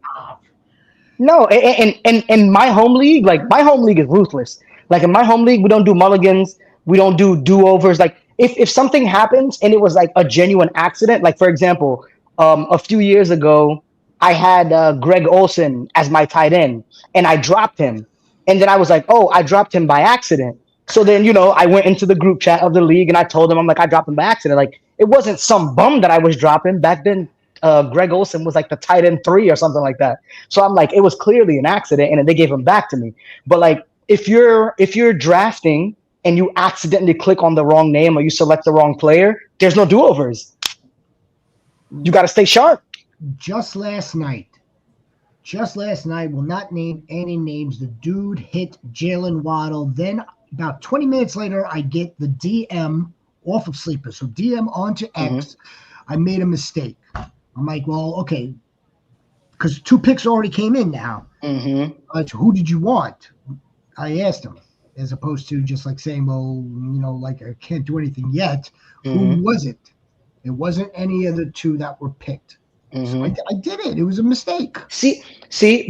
And my home league, my home league is ruthless. Like in my home league, we don't do mulligans. We don't do do-overs. Like if something happens and it was like a genuine accident, like for example, a few years ago, I had Greg Olson as my tight end, and I dropped him, and then I was like, oh, I dropped him by accident. So then, I went into the group chat of the league and I told him, I'm like, I dropped him by accident. Like, it wasn't some bum that I was dropping back then. Greg Olson was like the tight end 3 or something like that. So I'm like, it was clearly an accident, and then they gave him back to me. But like, if you're drafting and you accidentally click on the wrong name or you select the wrong player, there's no do-overs. You got to stay sharp. Just last night, will not name any names. The dude hit Jalen Waddle. Then about 20 minutes later, I get the DM off of Sleeper. So DM onto X. I made a mistake. I'm like, well, okay, because 2 picks already came in now. Who did you want? I asked him, as opposed to just like saying, well, like I can't do anything yet. Who was it? It wasn't any of the 2 that were picked. So I did it. It was a mistake. See,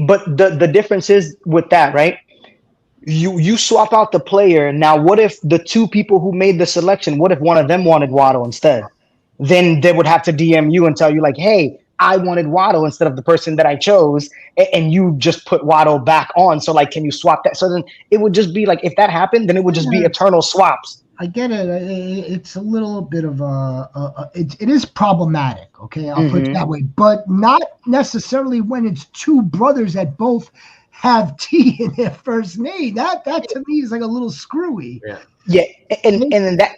but the difference is with that, right? You swap out the player. Now, what if the 2 people who made the selection, what if one of them wanted Waddle instead? Then they would have to DM you and tell you like, hey, I wanted Waddle instead of the person that I chose, and you just put Waddle back on. So like, can you swap that? So then it would just be like, if that happened, then it would just be eternal swaps. I get it. It's a little bit of it is problematic. Okay, I'll put it that way, but not necessarily when it's 2 brothers that both have T in their first name. That to me is like a little screwy. Yeah, and then that.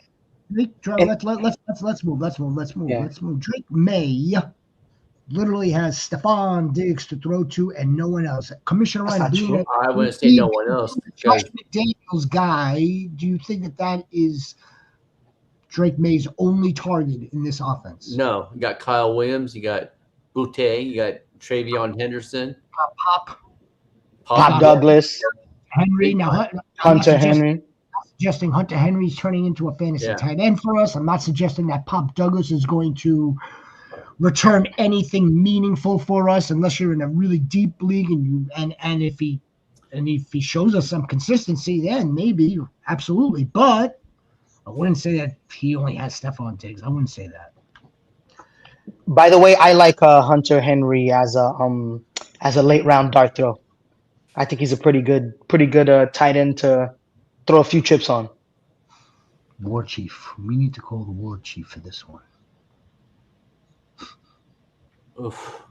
Let's move. Drake May literally has Stephon Diggs to throw to and no one else. Commissioner Rhino being I wouldn't say no one else. Josh McDaniels guy, do you think that is Drake May's only target in this offense? No. You got Kyle Williams, you got Boutte, you got Travion Henderson. Pop Douglas. Henry. Now Hunter Henry. Suggesting Hunter Henry's turning into a fantasy tight end for us. I'm not suggesting that Pop Douglas is going to return anything meaningful for us unless you're in a really deep league and if he shows us some consistency, then maybe absolutely. But I wouldn't say that he only has Stephon Diggs. I wouldn't say that. By the way, I like Hunter Henry as a late round dart throw. I think he's a pretty good tight end to throw a few chips on. War Chief. We need to call the War Chief for this one. Oof.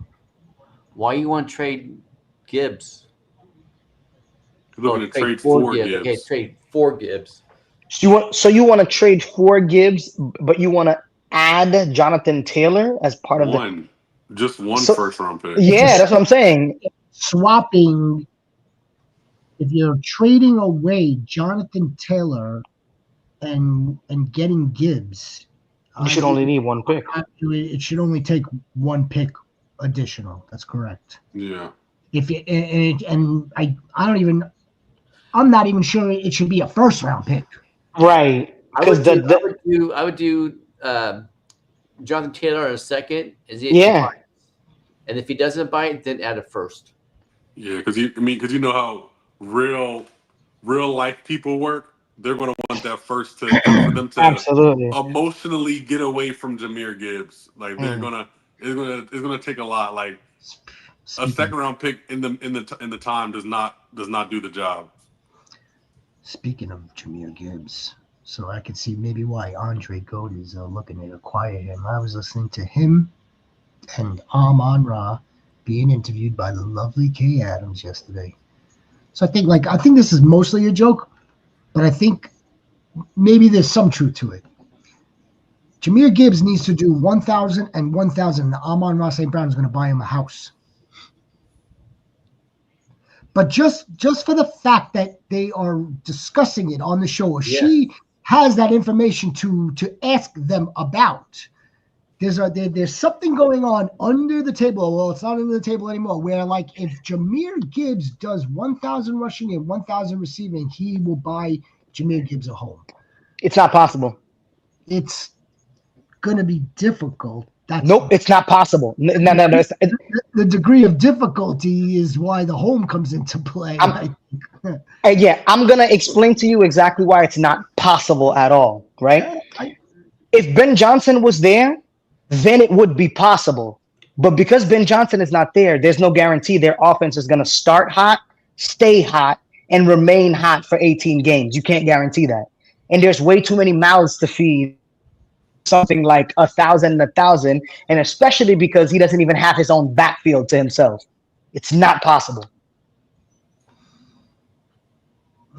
Why you want to trade Gibbs? Looking to trade for Gibbs. Okay, trade for Gibbs. So you want to trade for Gibbs, but you want to add Jonathan Taylor as part of just one first round pick. Yeah, that's what I'm saying. Swapping. If you're trading away Jonathan Taylor and getting Gibbs, you should only need 1 pick. It should only take 1 pick additional. That's correct. Yeah. I'm not even sure it should be a first round pick. Right. I would do Jonathan Taylor in a second. And if he doesn't bite, then add a first. Yeah, because you know how real life people work. They're going to want that first for them to absolutely emotionally get away from Jahmyr Gibbs. Like it's gonna take a lot. Like a second round pick in the time does not do the job. Speaking of Jahmyr Gibbs, so I could see maybe why Andre Goat is looking to acquire him. I was listening to him and Amon-Ra being interviewed by the lovely Kay Adams yesterday. So I think this is mostly a joke, but I think maybe there's some truth to it. Jahmyr Gibbs needs to do 1,000 and 1,000, and Amon-Ra St. Brown is going to buy him a house. But just for the fact that they are discussing it on the show, or she has that information to ask them about, there's something going on under the table. Well, it's not under the table anymore. Where like if Jahmyr Gibbs does 1,000 rushing and 1,000 receiving, he will buy Jahmyr Gibbs a home. It's not possible. It's going to be difficult. Nope, it's not possible. No. The degree of difficulty is why the home comes into play. I'm going to explain to you exactly why it's not possible at all, right? if Ben Johnson was there, then it would be possible. But because Ben Johnson is not there, there's no guarantee their offense is going to start hot, stay hot, and remain hot for 18 games. You can't guarantee that. And there's way too many mouths to feed something like 1,000, and especially because he doesn't even have his own backfield to himself. It's not possible.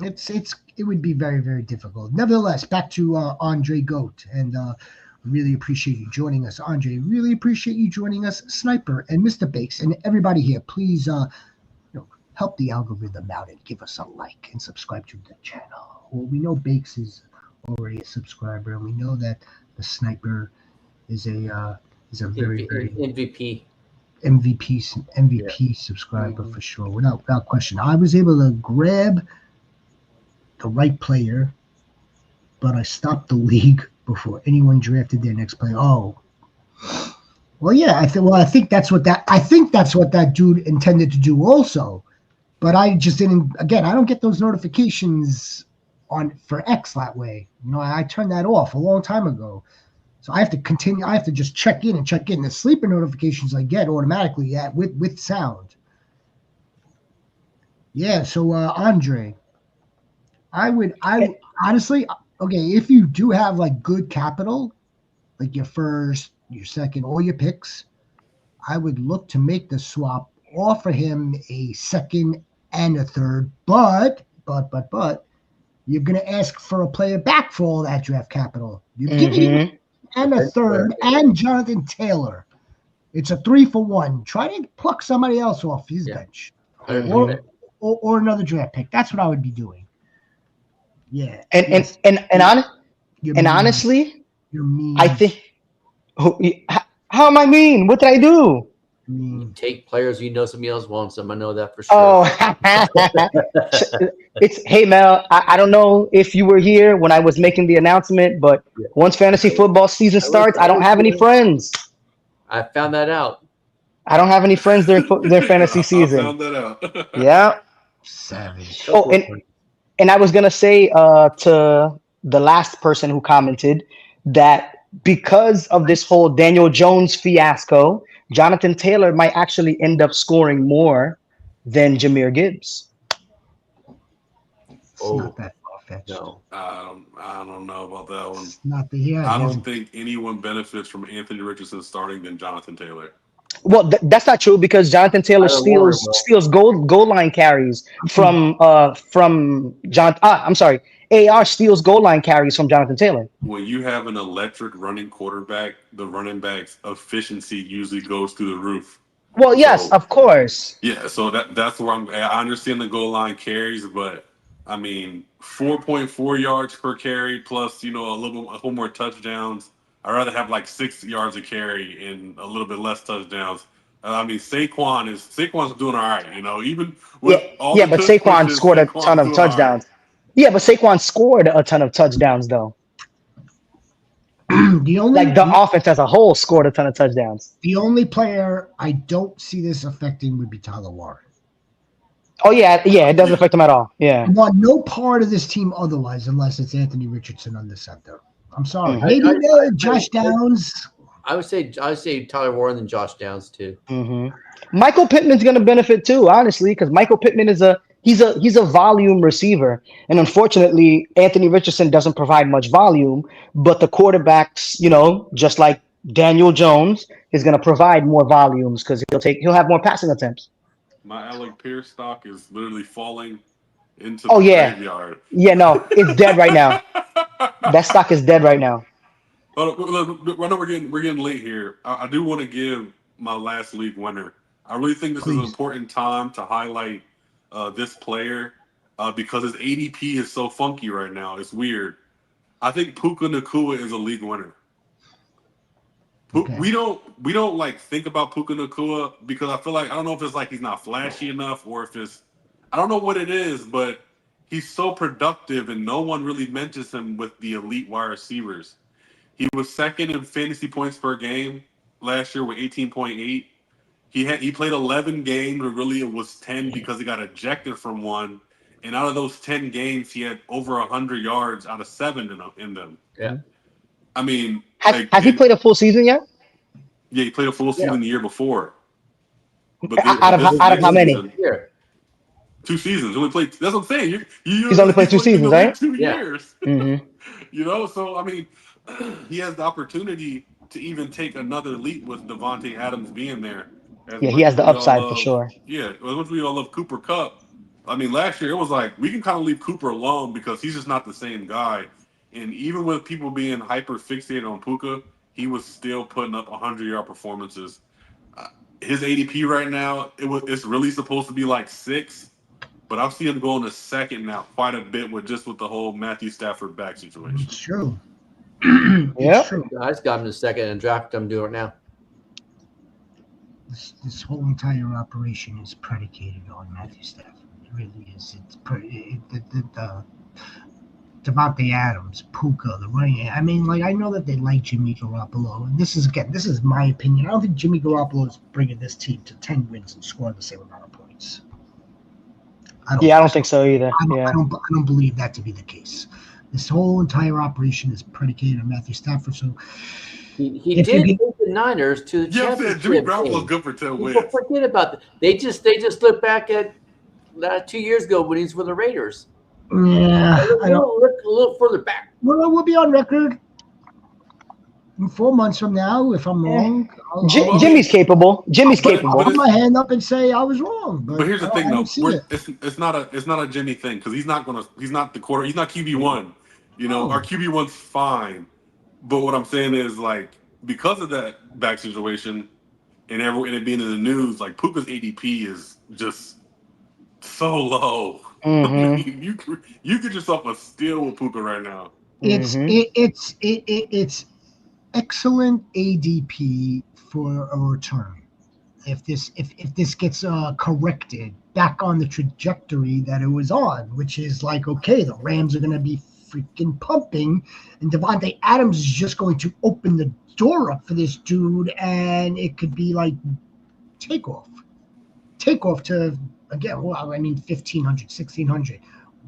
It would be very, very difficult. Nevertheless, back to Andre Goat, and really appreciate you joining us, Andre. Really appreciate you joining us, Sniper and Mr. Bakes, and everybody here. Please, help the algorithm out and give us a like and subscribe to the channel. Well, we know Bakes is already a subscriber, and we know that the Sniper is a very, very MVP subscriber for sure, without question. I was able to grab the right player, but I stopped the league before anyone drafted their next player. Oh, well, yeah. I think that's what that dude intended to do also, but I just didn't. Again, I don't get those notifications for X that way. I turned that off a long time ago. So I have to continue. I have to just check in. The sleeper notifications I get automatically with sound. Yeah. So Andre, I would honestly, okay, if you do have like good capital, like your first, your second, or your picks, I would look to make the swap, offer him a second and a third, but you're gonna ask for a player back for all that draft capital. You're giving him and a third and Jonathan Taylor. It's a 3-for-1. Try to pluck somebody else off his bench, or another draft pick. That's what I would be doing. Yeah, honestly, you're mean. I think. How am I mean? What did I do? You take players somebody else wants them. I know that for sure. Oh, hey Mel. I don't know if you were here when I was making the announcement, but once fantasy football season starts, I don't have any friends. I found that out. I don't have any friends during fantasy season. I found that out. Yeah. Savage. Oh, and I was gonna say to the last person who commented that because of this whole Daniel Jones fiasco, Jonathan Taylor might actually end up scoring more than Jahmyr Gibbs. It's not that far-fetched. No. I don't know about that one. It's not the I don't think anyone benefits from Anthony Richardson starting than Jonathan Taylor. Well, that's not true because Jonathan Taylor steals goal line carries from John. I'm sorry, AR steals goal line carries from Jonathan Taylor. When you have an electric running quarterback, the running back's efficiency usually goes through the roof. Well, yes, of course. Yeah, so that's where I understand the goal line carries, but I mean 4.4 yards per carry plus a little more touchdowns. I'd rather have like 6 yards a carry and a little bit less touchdowns. I mean, Saquon's doing all right, even with all the but Saquon scored a ton of touchdowns. Right. Yeah, but Saquon scored a ton of touchdowns, though. The offense as a whole scored a ton of touchdowns. The only player I don't see this affecting would be Tyler Warren. Oh, yeah, it doesn't affect him at all. Yeah. I want no part of this team otherwise unless it's Anthony Richardson on the center. I'm sorry. Maybe Josh Downs. I would say Tyler Warren and Josh Downs too. Mm-hmm. Michael Pittman's going to benefit too, honestly, because Michael Pittman is he's a volume receiver, and unfortunately, Anthony Richardson doesn't provide much volume. But the quarterbacks, just like Daniel Jones, is going to provide more volumes because he'll have more passing attempts. My Alec Pierce stock is literally falling into the graveyard. Yeah, no, it's dead right now. That stock is dead right now. I know we're getting late here. I do want to give my last league winner. I really think this is an important time to highlight this player because his ADP is so funky right now. It's weird. I think Puka Nacua is a league winner. Okay. We don't like think about Puka Nacua because I feel like I don't know if it's like he's not flashy enough or if it's I don't know what it is, but he's so productive and no one really mentions him with the elite wide receivers. He was second in fantasy points per game last year with 18.8. He played 11 games, but really it was 10 because he got ejected from one. And out of those 10 games, he had over 100 yards out of 7 in them. Yeah. I mean, Has he played a full season yet? Yeah, he played a full season the year before. But Out of how many? Season, 2 seasons. He only played. That's what I'm saying. He's only played 2 seasons, right? 2 years. Mm-hmm. You know, so I mean, he has the opportunity to even take another leap with Devontae Adams being there. Yeah, he has the upside for sure. Yeah, as much as we all love Cooper Kupp, I mean, last year it was like we can kind of leave Cooper alone because he's just not the same guy. And even with people being hyper fixated on Puka, he was still putting up 100-yard performances. His ADP right now, it's really supposed to be like 6, but I've seen him go in the second now quite a bit with the whole Matthew Stafford back situation. It's true. Yeah, It's true. I just got him in a second and drafted him. Do it now. This whole entire operation is predicated on Matthew Stafford. It really is. It's the Devontae Adams, Puka, the running. I mean, like I know that they like Jimmy Garoppolo, and this is my opinion. I don't think Jimmy Garoppolo is bringing this team to 10 wins and scoring the same amount of points. I don't think so either. I don't believe that to be the case. This whole entire operation is predicated on Matthew Stafford. So he did take the Niners to the championship. Jimmy Garoppolo's good for 10 wins. People forget about that. They just look back at 2 years ago when he was with the Raiders. Yeah, I don't look a little further back. We'll be on record in 4 months from now if I'm wrong. Jimmy's capable. I'll put my hand up and say I was wrong. But here's the thing, though. It's not a Jimmy thing because he's not the quarter. He's not QB1. You know, our QB1's fine. But what I'm saying is, like, because of that back situation and it being in the news, like Puka's ADP is just so low. Mm-hmm. I mean, you get yourself a steal with Puka right now. It's excellent ADP for a return. If this gets corrected back on the trajectory that it was on, which is like, okay, the Rams are going to be freaking pumping, and Devontae Adams is just going to open the door up for this dude, and it could be like takeoff to, again, well, I mean, 1,500, 1,600,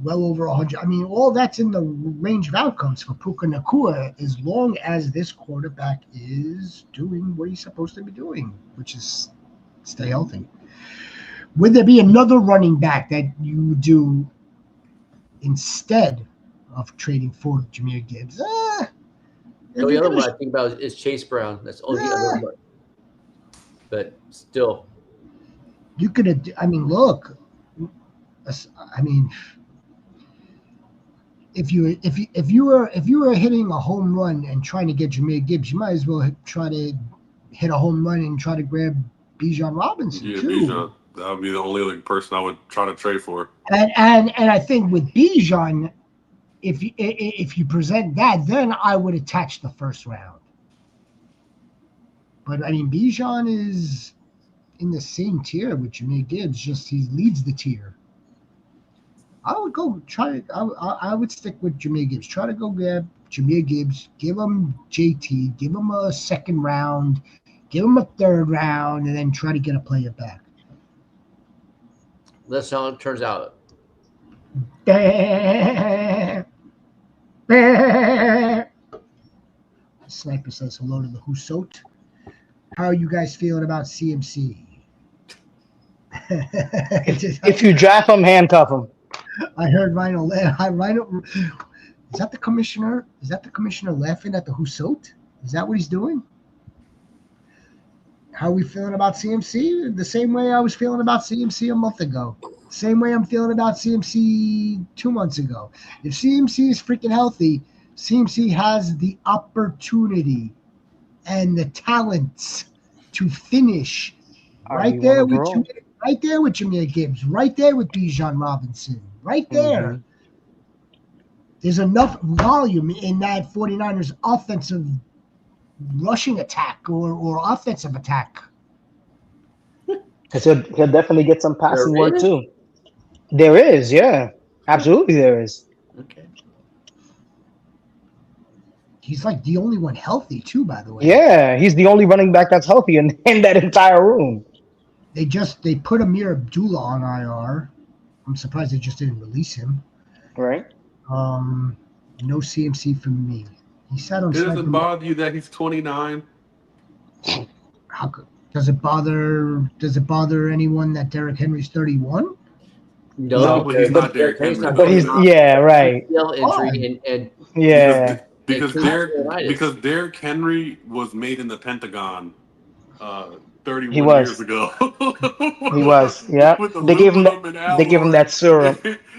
well over 100. I mean, all that's in the range of outcomes for Puka Nacua as long as this quarterback is doing what he's supposed to be doing, which is stay healthy. Would there be another running back that you do instead of trading for Jahmyr Gibbs? The only other one I think about is Chase Brown. That's the only other one. But still. You could have, I mean, look, I mean, if you were hitting a home run and trying to get Jahmyr Gibbs, you might as well try to hit a home run and try to grab Bijan Robinson too. Bijan, that would be the only other person I would try to trade for. And I think with Bijan, if you present that, then I would attach the first round. But I mean, Bijan is in the same tier with Jahmyr Gibbs, just he leads the tier. I would go try. I would stick with Jahmyr Gibbs. Try to go grab Jahmyr Gibbs. Give him JT. Give him a second round. Give him a third round, and then try to get a player back. That's how it turns out. Sniper says hello to the Husot. How are you guys feeling about CMC? If you draft him, handcuff him. I heard Rhino. Rhino, is that the commissioner? Is that the commissioner laughing at the Husot? Is that what he's doing? How are we feeling about CMC? The same way I was feeling about CMC a month ago. Same way I'm feeling about CMC 2 months ago. If CMC is freaking healthy, CMC has the opportunity and the talents to finish right there with Jahmyr Gibbs, right there with Bijan Robinson, right there. Mm-hmm. There's enough volume in that 49ers offensive rushing attack or offensive attack. Because he'll definitely get some passing work too. There is, yeah. Absolutely there is. Okay. He's like the only one healthy too, by the way. Yeah, he's the only running back that's healthy in that entire room. They put Amir Abdullah on IR. I'm surprised they just didn't release him. Right. No CMC for me. He sat on It second. doesn't bother you that he's 29. How could, does it bother anyone that Derrick Henry's 31? No, but he's not Derrick Henry's Henry. not But he's coming off right. ACL injury and Yeah. Because and Derrick Henry was made in the Pentagon 31 He was. years ago. He was. Yeah. With They gave him aluminum and they gave him that alloy. serum.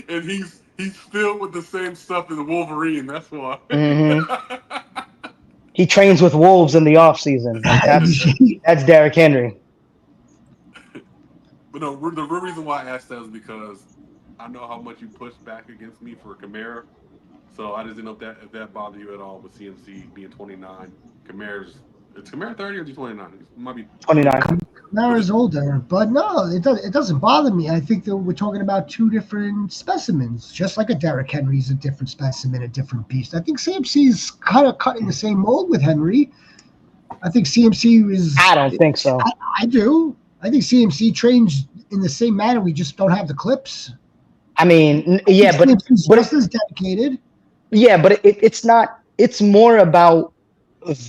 And he's filled with the same stuff as Wolverine. That's why. He trains with wolves in the off season. Like that's Derrick Henry. But no, the real reason why I asked that is because I know how much you push back against me for Kamara. So I just didn't know if that bothered you at all with CMC being 29. Is Kamara 30 or is he 29? It might be 29. Kamara's older, but no, it doesn't bother me. I think that we're talking about two different specimens, just like a Derrick Henry is a different specimen, a different beast. I think CMC is kind of cutting the same mold with Henry. I think CMC is. I don't think so. I do. I think CMC trains in the same manner. We just don't have the clips. I mean, yeah, but just as dedicated. Yeah, but it's not. It's more about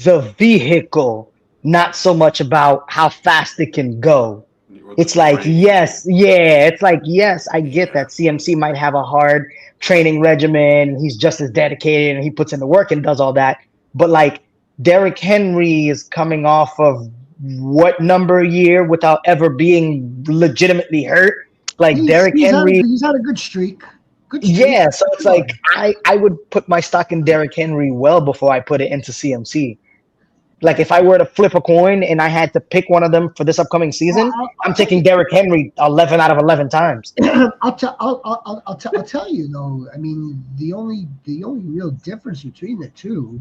the vehicle, not so much about how fast it can go. It's like, yes, I get that CMC might have a hard training regimen. He's just as dedicated and he puts in the work and does all that. But like Derrick Henry is coming off of what number year without ever being legitimately hurt? Like Derrick Henry. He's had a good streak. Yeah, so it's like I would put my stock in Derrick Henry well before I put it into CMC. Like if I were to flip a coin and I had to pick one of them for this upcoming season, I'm taking Derrick Henry 11 out of 11 times. I'll tell you though. I mean, the only real difference between the two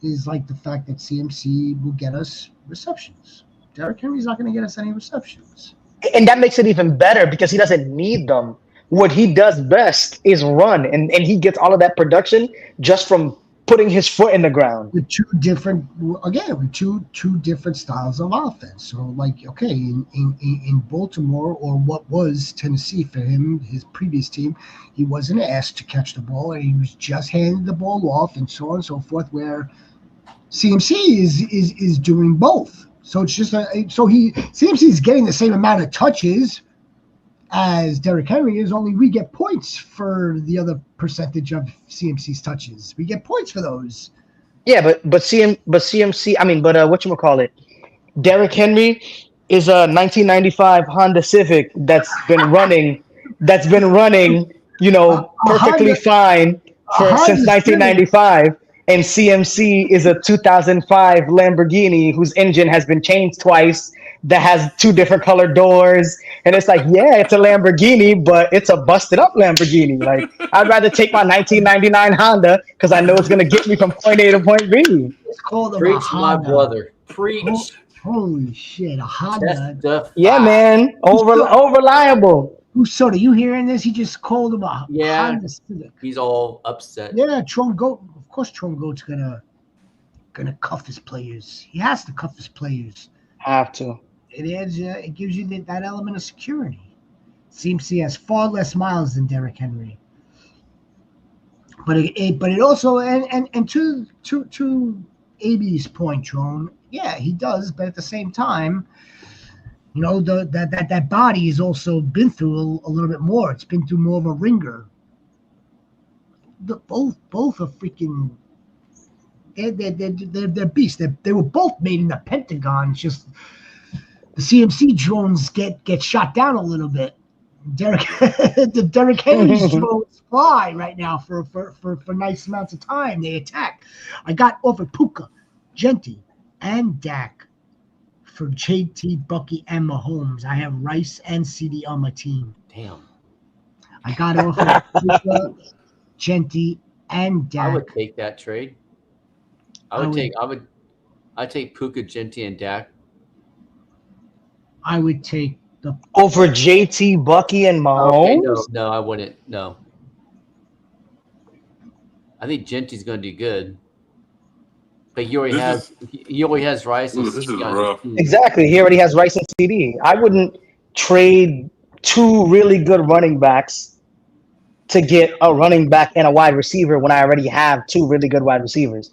is like the fact that CMC will get us receptions. Derrick Henry's not going to get us any receptions, and that makes it even better because he doesn't need them. What he does best is run, and he gets all of that production just from putting his foot in the ground. With two different styles of offense. So, like, okay, in Baltimore, or what was Tennessee for him, his previous team, he wasn't asked to catch the ball, and he was just handing the ball off, and so on and so forth. Where CMC is doing both. So it's just CMC is getting the same amount of touches as Derrick Henry is, only we get points for the other percentage of CMC's touches. We get points for those. Yeah, but CMC, I mean, whatchamacallit, Derrick Henry is a 1995 Honda Civic that's been running, perfectly fine since 1995. And CMC is a 2005 Lamborghini whose engine has been changed twice, that has two different colored doors. And it's like, yeah, it's a Lamborghini, but it's a busted up Lamborghini. Like, I'd rather take my 1999 Honda because I know it's going to get me from point A to point B. It's called Preach, my brother. Preach. Holy shit, a Honda. Yeah, man. Over reliable. Who's Soda? You hearing this? He just called him a Honda Civic. He's all upset. Yeah, Tron Goat. Of course, Tron Goat's gonna cuff his players. He has to cuff his players. Have to. It gives you that element of security. CMC has far less miles than Derrick Henry. But it also and to AB's point, Tron, yeah, he does, but at the same time, you know, that body has also been through a little bit more. It's been through more of a ringer. Both are freaking. They're beasts. They were both made in the Pentagon. It's just the CMC drones get shot down a little bit. Derrick Henry's drones fly right now for nice amounts of time. They attack. I got over Puka, Genti, and Dak for JT, Bucky, and Mahomes. I have Rice and CD on my team. Damn. I got over Puka, Genti, and Dak. I would take that trade. I'd take Puka, Genti, and Dak. I would take the over JT, Bucky, and Mahomes. Okay, no, I wouldn't. No, I think Genti's going to do good, but he already has Rice. And this is rough. Exactly, he already has Rice and CD. I wouldn't trade two really good running backs to get a running back and a wide receiver when I already have two really good wide receivers.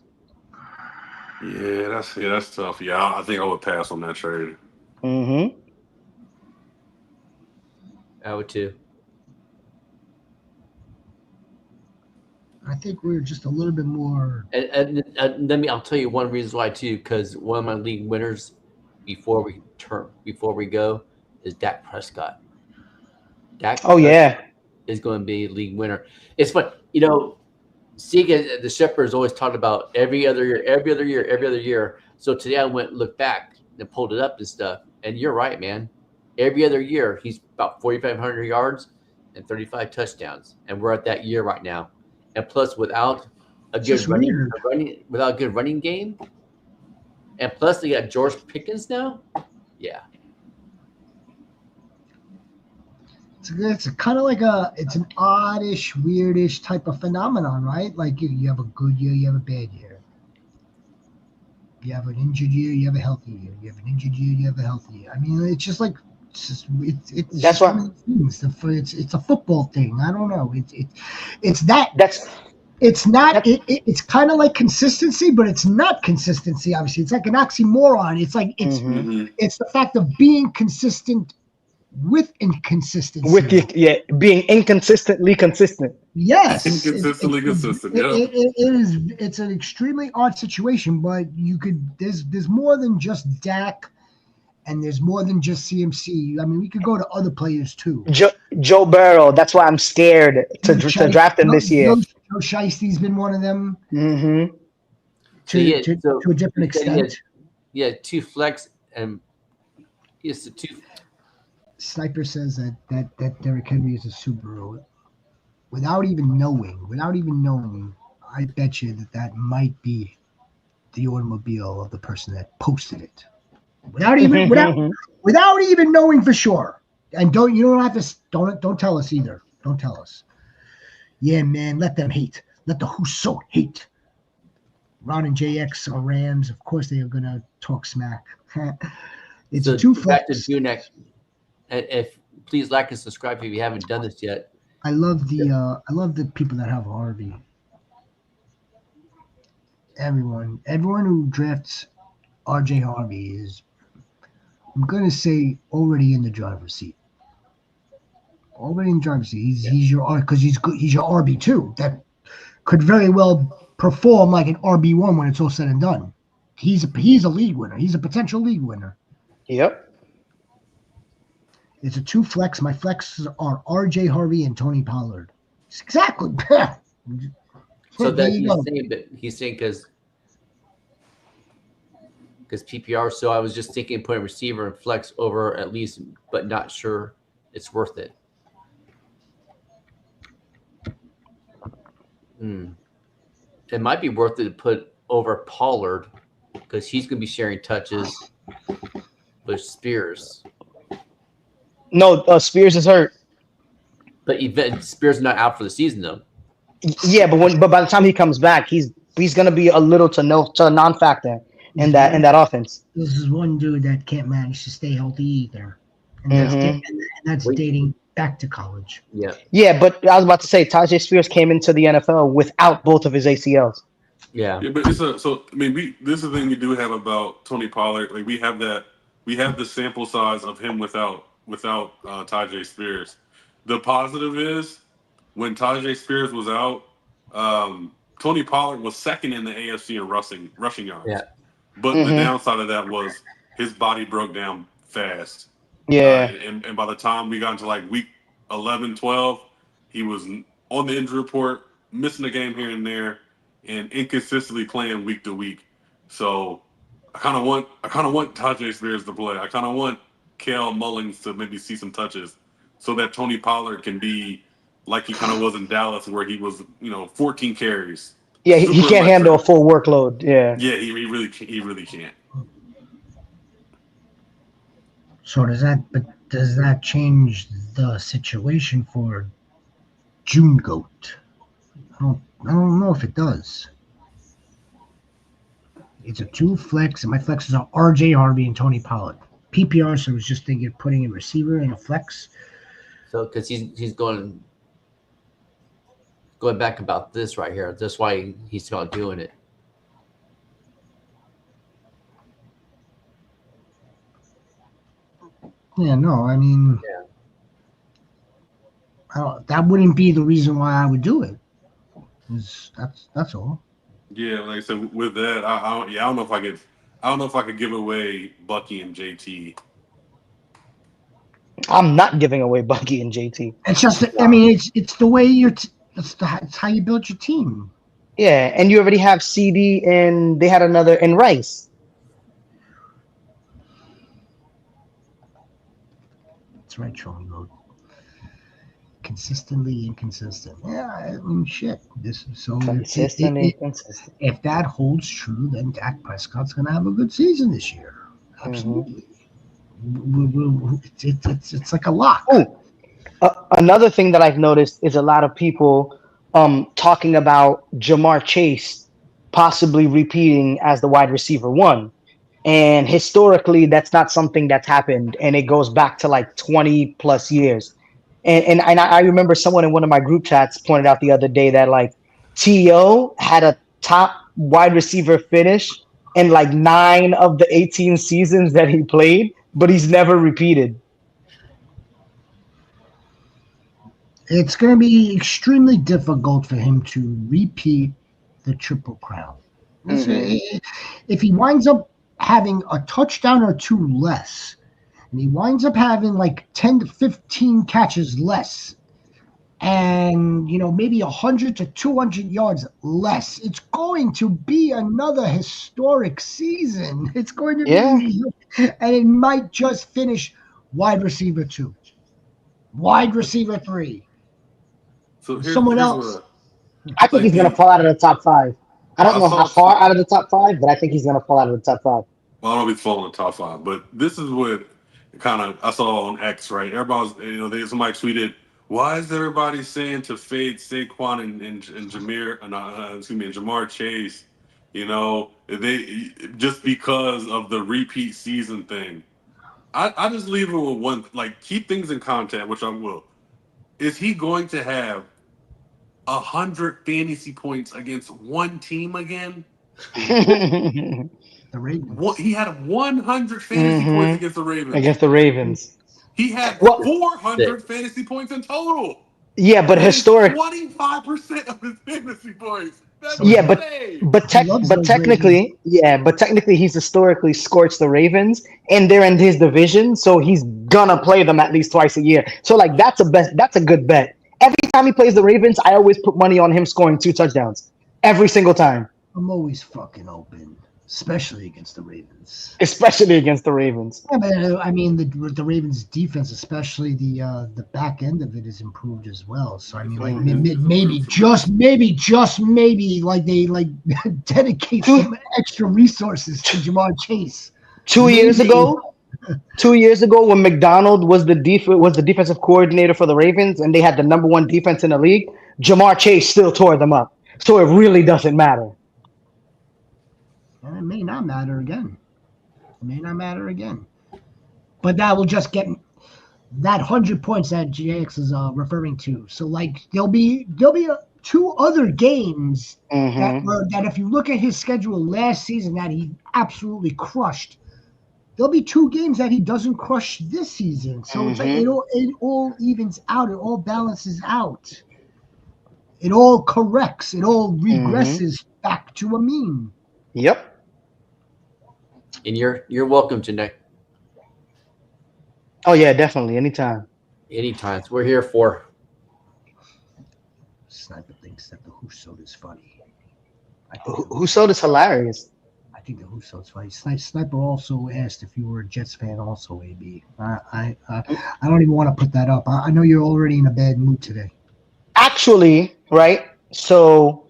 Yeah, that's tough. Yeah, I think I would pass on that trade. Mm-hmm. I would too. I think we're just a little bit more. And I'll tell you one reason why too, because one of my league winners before we go is Dak Prescott. Dak Oh, Prescott yeah. is going to be a league winner. It's fun, seeing the Shepherds always talked about every other year. So today I went and looked back and pulled it up and stuff. And you're right, man. Every other year he's about 4,500 yards and 35 touchdowns, and we're at that year right now. And plus, without a It's good just weird. without a good running game, and plus they got George Pickens now. Yeah, It's kind of like it's an oddish, weirdish type of phenomenon, right? Like you have a good year, you have a bad year. You have an injured year, you have a healthy year. You have an injured year, you have a healthy year. I mean, it's just like it's That's just why- one of those things. It's a football thing. I don't know. It's that. That's It's not. It's kind of like consistency, but it's not consistency. Obviously, it's like an oxymoron. It's like Mhm. Mm-hmm. it's the fact of being consistent with inconsistency. with being inconsistently consistent. Yes, Inconsistently consistent, yeah. It's an extremely odd situation, but you could. There's more than just Dak, and there's more than just CMC. I mean, we could go to other players too. Joe Burrow. That's why I'm scared to draft him this year. Joe Shiesty's been one of them Mm-hmm. to a different extent. Yeah, two flex and it's the two. Sniper says that Derrick Henry is a Subaru. Without even knowing, I bet you that might be the automobile of the person that posted it. Without even knowing for sure. And don't tell us either. Don't tell us. Yeah, man, let them hate. Let the Husso hate. Ron and JX are Rams. Of course they are gonna talk smack. It's So too back to flex. Junek. And if please like and subscribe if you haven't done this yet. I love the people that have Harvey. Everyone who drafts RJ Harvey is, I'm gonna say, already in the driver's seat. Already in the driver's seat. He's your because he's good. He's your RB2 that could very well perform like an RB1 when it's all said and done. He's a league winner. He's a potential league winner. Yep. It's a two flex. My flexes are RJ Harvey and Tony Pollard. Exactly. So There that you go. he's saying because PPR. So I was just thinking putting receiver and flex over at least, but not sure it's worth it. It might be worth it to put over Pollard because he's going to be sharing touches with Spears. No, Spears is hurt. But Spears is not out for the season though. Yeah, but by the time he comes back, he's gonna be a little to non-factor in that offense. This is one dude that can't manage to stay healthy either, and that's dating back to college. Yeah. Yeah, but I was about to say Tajay Spears came into the NFL without both of his ACLs. Yeah. Yeah, but this is the thing we do have about Tony Pollard. Like we have the sample size of him without Tajay Spears. The positive is when Tajay Spears was out, Tony Pollard was second in the AFC in rushing yards. Yeah. But the downside of that was his body broke down fast. Yeah. And by the time we got into like week 11, 12, he was on the injury report, missing a game here and there, and inconsistently playing week to week. So I kind of want Tajay Spears to play. I kind of want Kale Mullings to maybe see some touches so that Tony Pollard can be like he kind of was in Dallas where he was, 14 carries. Yeah, he can't handle a full workload. Yeah. Yeah, he really can't. So does that change the situation for June Goat? I don't know if it does. It's a two flex, and my flexes are RJ Harvey and Tony Pollard. PPR, so I was just thinking of putting a receiver and a flex. So because he's going going back about this right here. That's why he's not doing it. Yeah, no, I mean, that wouldn't be the reason why I would do it. That's all. Yeah, like I said, with that, I don't know if I could give away Bucky and JT. I'm not giving away Bucky and JT. It's just, I mean, it's the way it's how you build your team. Yeah, and you already have CD and they had another in Rice. That's right, Charlie Road. Consistently inconsistent. Yeah, I mean, shit. Consistent and consistent. If that holds true, then Dak Prescott's going to have a good season this year. Absolutely. It's like a lock. Ooh, another thing that I've noticed is a lot of people talking about Jamar Chase possibly repeating as the wide receiver one. And historically, that's not something that's happened. And it goes back to like 20 plus years. And I remember someone in one of my group chats pointed out the other day that like T.O. had a top wide receiver finish in like 9 of the 18 seasons that he played, but he's never repeated. It's going to be extremely difficult for him to repeat the Triple Crown. If he winds up having a touchdown or two less, and he winds up having like 10 to 15 catches less, and maybe 100 to 200 yards less, it's going to be another historic season. It's going to be, and it might just finish wide receiver 2, wide receiver 3. So Someone else. I think he's going to fall out of the top 5. I don't know how far out of the top 5, but I think he's going to fall out of the top 5. Well, I don't know if he's falling in the top 5, but this is what kind of I saw on X, right? Everybody's, somebody tweeted, why is everybody saying to fade Saquon and Jamar Chase? They just because of the repeat season thing. I just leave it with one, like keep things in context, which I will. Is he going to have 100 fantasy points against one team again? The Ravens. He had 100 fantasy points against the Ravens. Against the Ravens. He had 400 fantasy points in total. Yeah, but historic 25% of his fantasy points. That's but technically, he's historically scorched the Ravens, and they're in his division, so he's gonna play them at least twice a year. So like that's a good bet. Every time he plays the Ravens, I always put money on him scoring 2 touchdowns. Every single time. I'm always fucking open, especially against the Ravens. Yeah, but I mean the Ravens' defense, especially the back end of it, is improved as well. So I mean, like maybe like they dedicate some extra resources to Jamar Chase. 2 years ago, when McDonald was the defensive coordinator for the Ravens, and they had the number 1 defense in the league, Jamar Chase still tore them up. So it really doesn't matter. And it may not matter again. But that will just get that 100 points that JX is referring to. So like there'll be 2 other games that if you look at his schedule last season that he absolutely crushed. There'll be 2 games that he doesn't crush this season. So it's like it all evens out. It all balances out. It all corrects. It all regresses back to a mean. Yep. And you're welcome to Nick. Oh yeah, definitely. Anytime. Anytime. We're here for. Sniper thinks that the Who Sold is funny. Who Sold is hilarious. I think the Who Sold is funny. Sniper also asked if you were a Jets fan, also, AB. I don't even want to put that up. I know you're already in a bad mood today. Actually, right? So,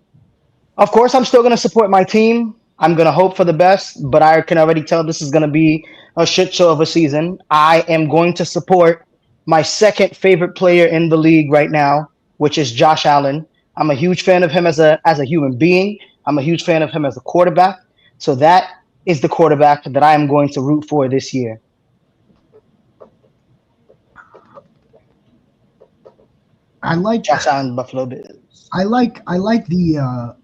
of course, I'm still going to support my team. I'm going to hope for the best, but I can already tell this is going to be a shit show of a season. I am going to support my second favorite player in the league right now, which is Josh Allen. I'm a huge fan of him as a human being. I'm a huge fan of him as a quarterback. So that is the quarterback that I am going to root for this year. I like Josh Allen, Buffalo Bills. I like the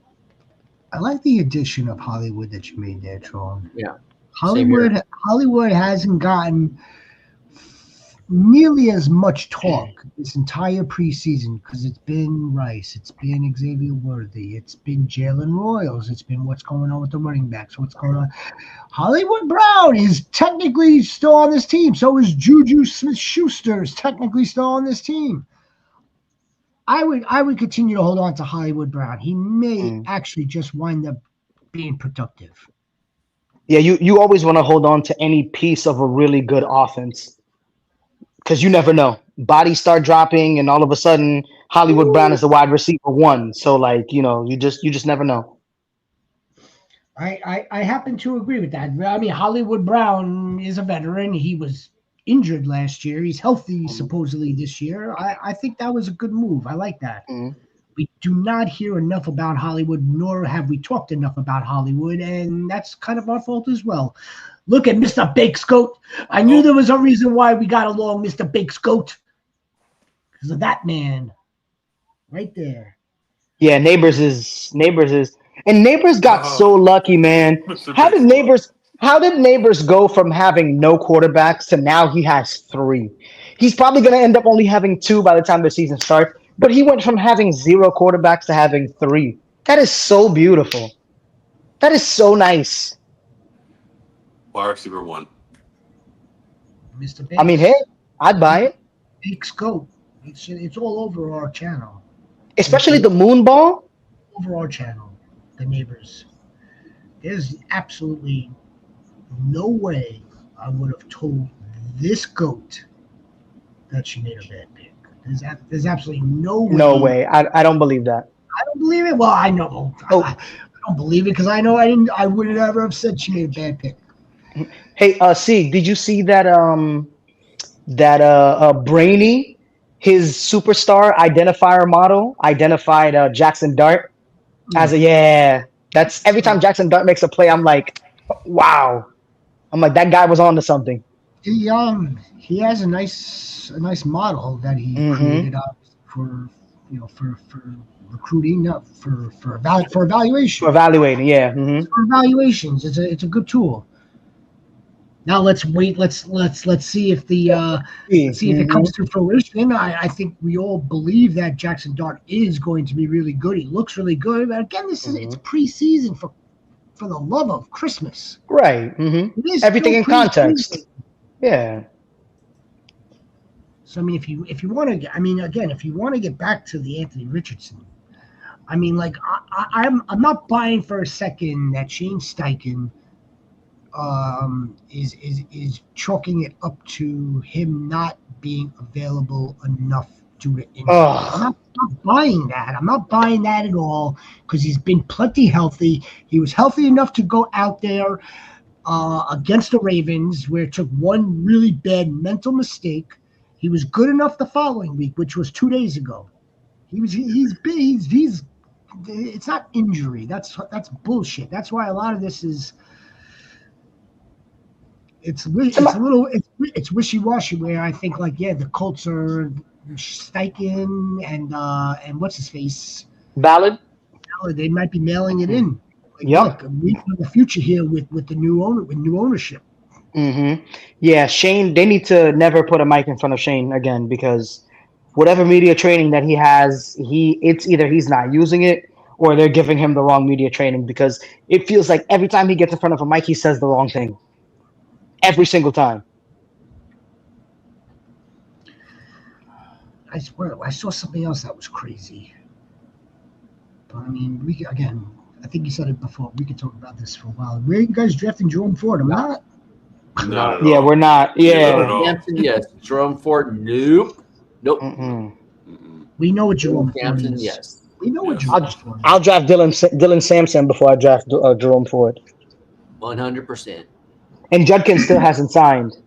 addition of Hollywood that you made there, Tron. Yeah. Same here. Hollywood hasn't gotten nearly as much talk this entire preseason because it's been Rice, it's been Xavier Worthy, it's been Jalen Royals, it's been what's going on with the running backs, what's going on. Hollywood Brown is technically still on this team. So is Juju Smith-Schuster is technically still on this team. I would continue to hold on to Hollywood Brown. He may actually just wind up being productive. Yeah, you always want to hold on to any piece of a really good offense because you never know. Bodies start dropping, and all of a sudden, Hollywood Brown is the wide receiver one. So, like, you just never know. I happen to agree with that. I mean, Hollywood Brown is a veteran. He was injured last year. He's healthy supposedly this year. I think that was a good move. I like that. We do not hear enough about Hollywood, nor have we talked enough about Hollywood, and that's kind of our fault as well. Look at Mr. Bake's goat. I knew there was a reason why we got along, Mr. Bake's goat. Because of that man. Right there. Yeah, Neighbors and Neighbors got so lucky, man. Mr. How did Big Neighbors go from having no quarterbacks to now he has 3? He's probably gonna end up only having 2 by the time the season starts, but he went from having 0 quarterbacks to having 3. That is so beautiful. That is so nice. wide receiver 1. Mr. Bake's, I mean, hey, I'd buy it. Bake's goat. It's all over our channel. Especially the moon ball. Over our channel, the Neighbors. There's absolutely no way I would have told this goat that she made a bad pick. There's absolutely no way. No way. I don't believe that. I don't believe it. Well, I know. I don't believe it because I know I would never have said she made a bad pick. Hey, C, did you see that Brainy, his superstar identifier model, identified Jackson Dart as that's every time Jackson Dart makes a play, I'm like, wow. I'm like, that guy was on to something. He has a nice model that he created for recruiting, for evaluation. For evaluating, yeah. For evaluations, it's a good tool. Now let's wait. Let's see if it comes to fruition. I think we all believe that Jackson Dart is going to be really good. He looks really good. But again, it's preseason for the love of Christmas. Right. Everything in context. Yeah. So I mean, if you want to get back to the Anthony Richardson, I mean, like I'm not buying for a second that Shane Steichen is chalking it up to him not being available enough due to injury. I'm not buying that. I'm not buying that at all because he's been plenty healthy. He was healthy enough to go out there against the Ravens where it took one really bad mental mistake. He was good enough the following week, which was 2 days ago. He's it's not injury. That's bullshit. That's why a lot of this is. It's wishy-washy where I think the Colts are Steichen and what's his face Ballard. They might be mailing it in. Yep. We have the future here with the new ownership. Yeah, Shane. They need to never put a mic in front of Shane again because whatever media training that he has, it's either he's not using it or they're giving him the wrong media training because it feels like every time he gets in front of a mic, he says the wrong thing. Every single time. I swear, I saw something else that was crazy. But I mean, I think you said it before. We could talk about this for a while. Where are you guys drafting Jerome Ford? I'm not. Not at Yeah, all. we're not. Yeah. Not at all. Hampton, yes. Jerome Ford, nope. We know what Jerome Ford Hampton, is. yes. We know what Jerome Ford is. I'll draft Dylan Sampson before I draft Jerome Ford. 100%. And Judkins still hasn't signed.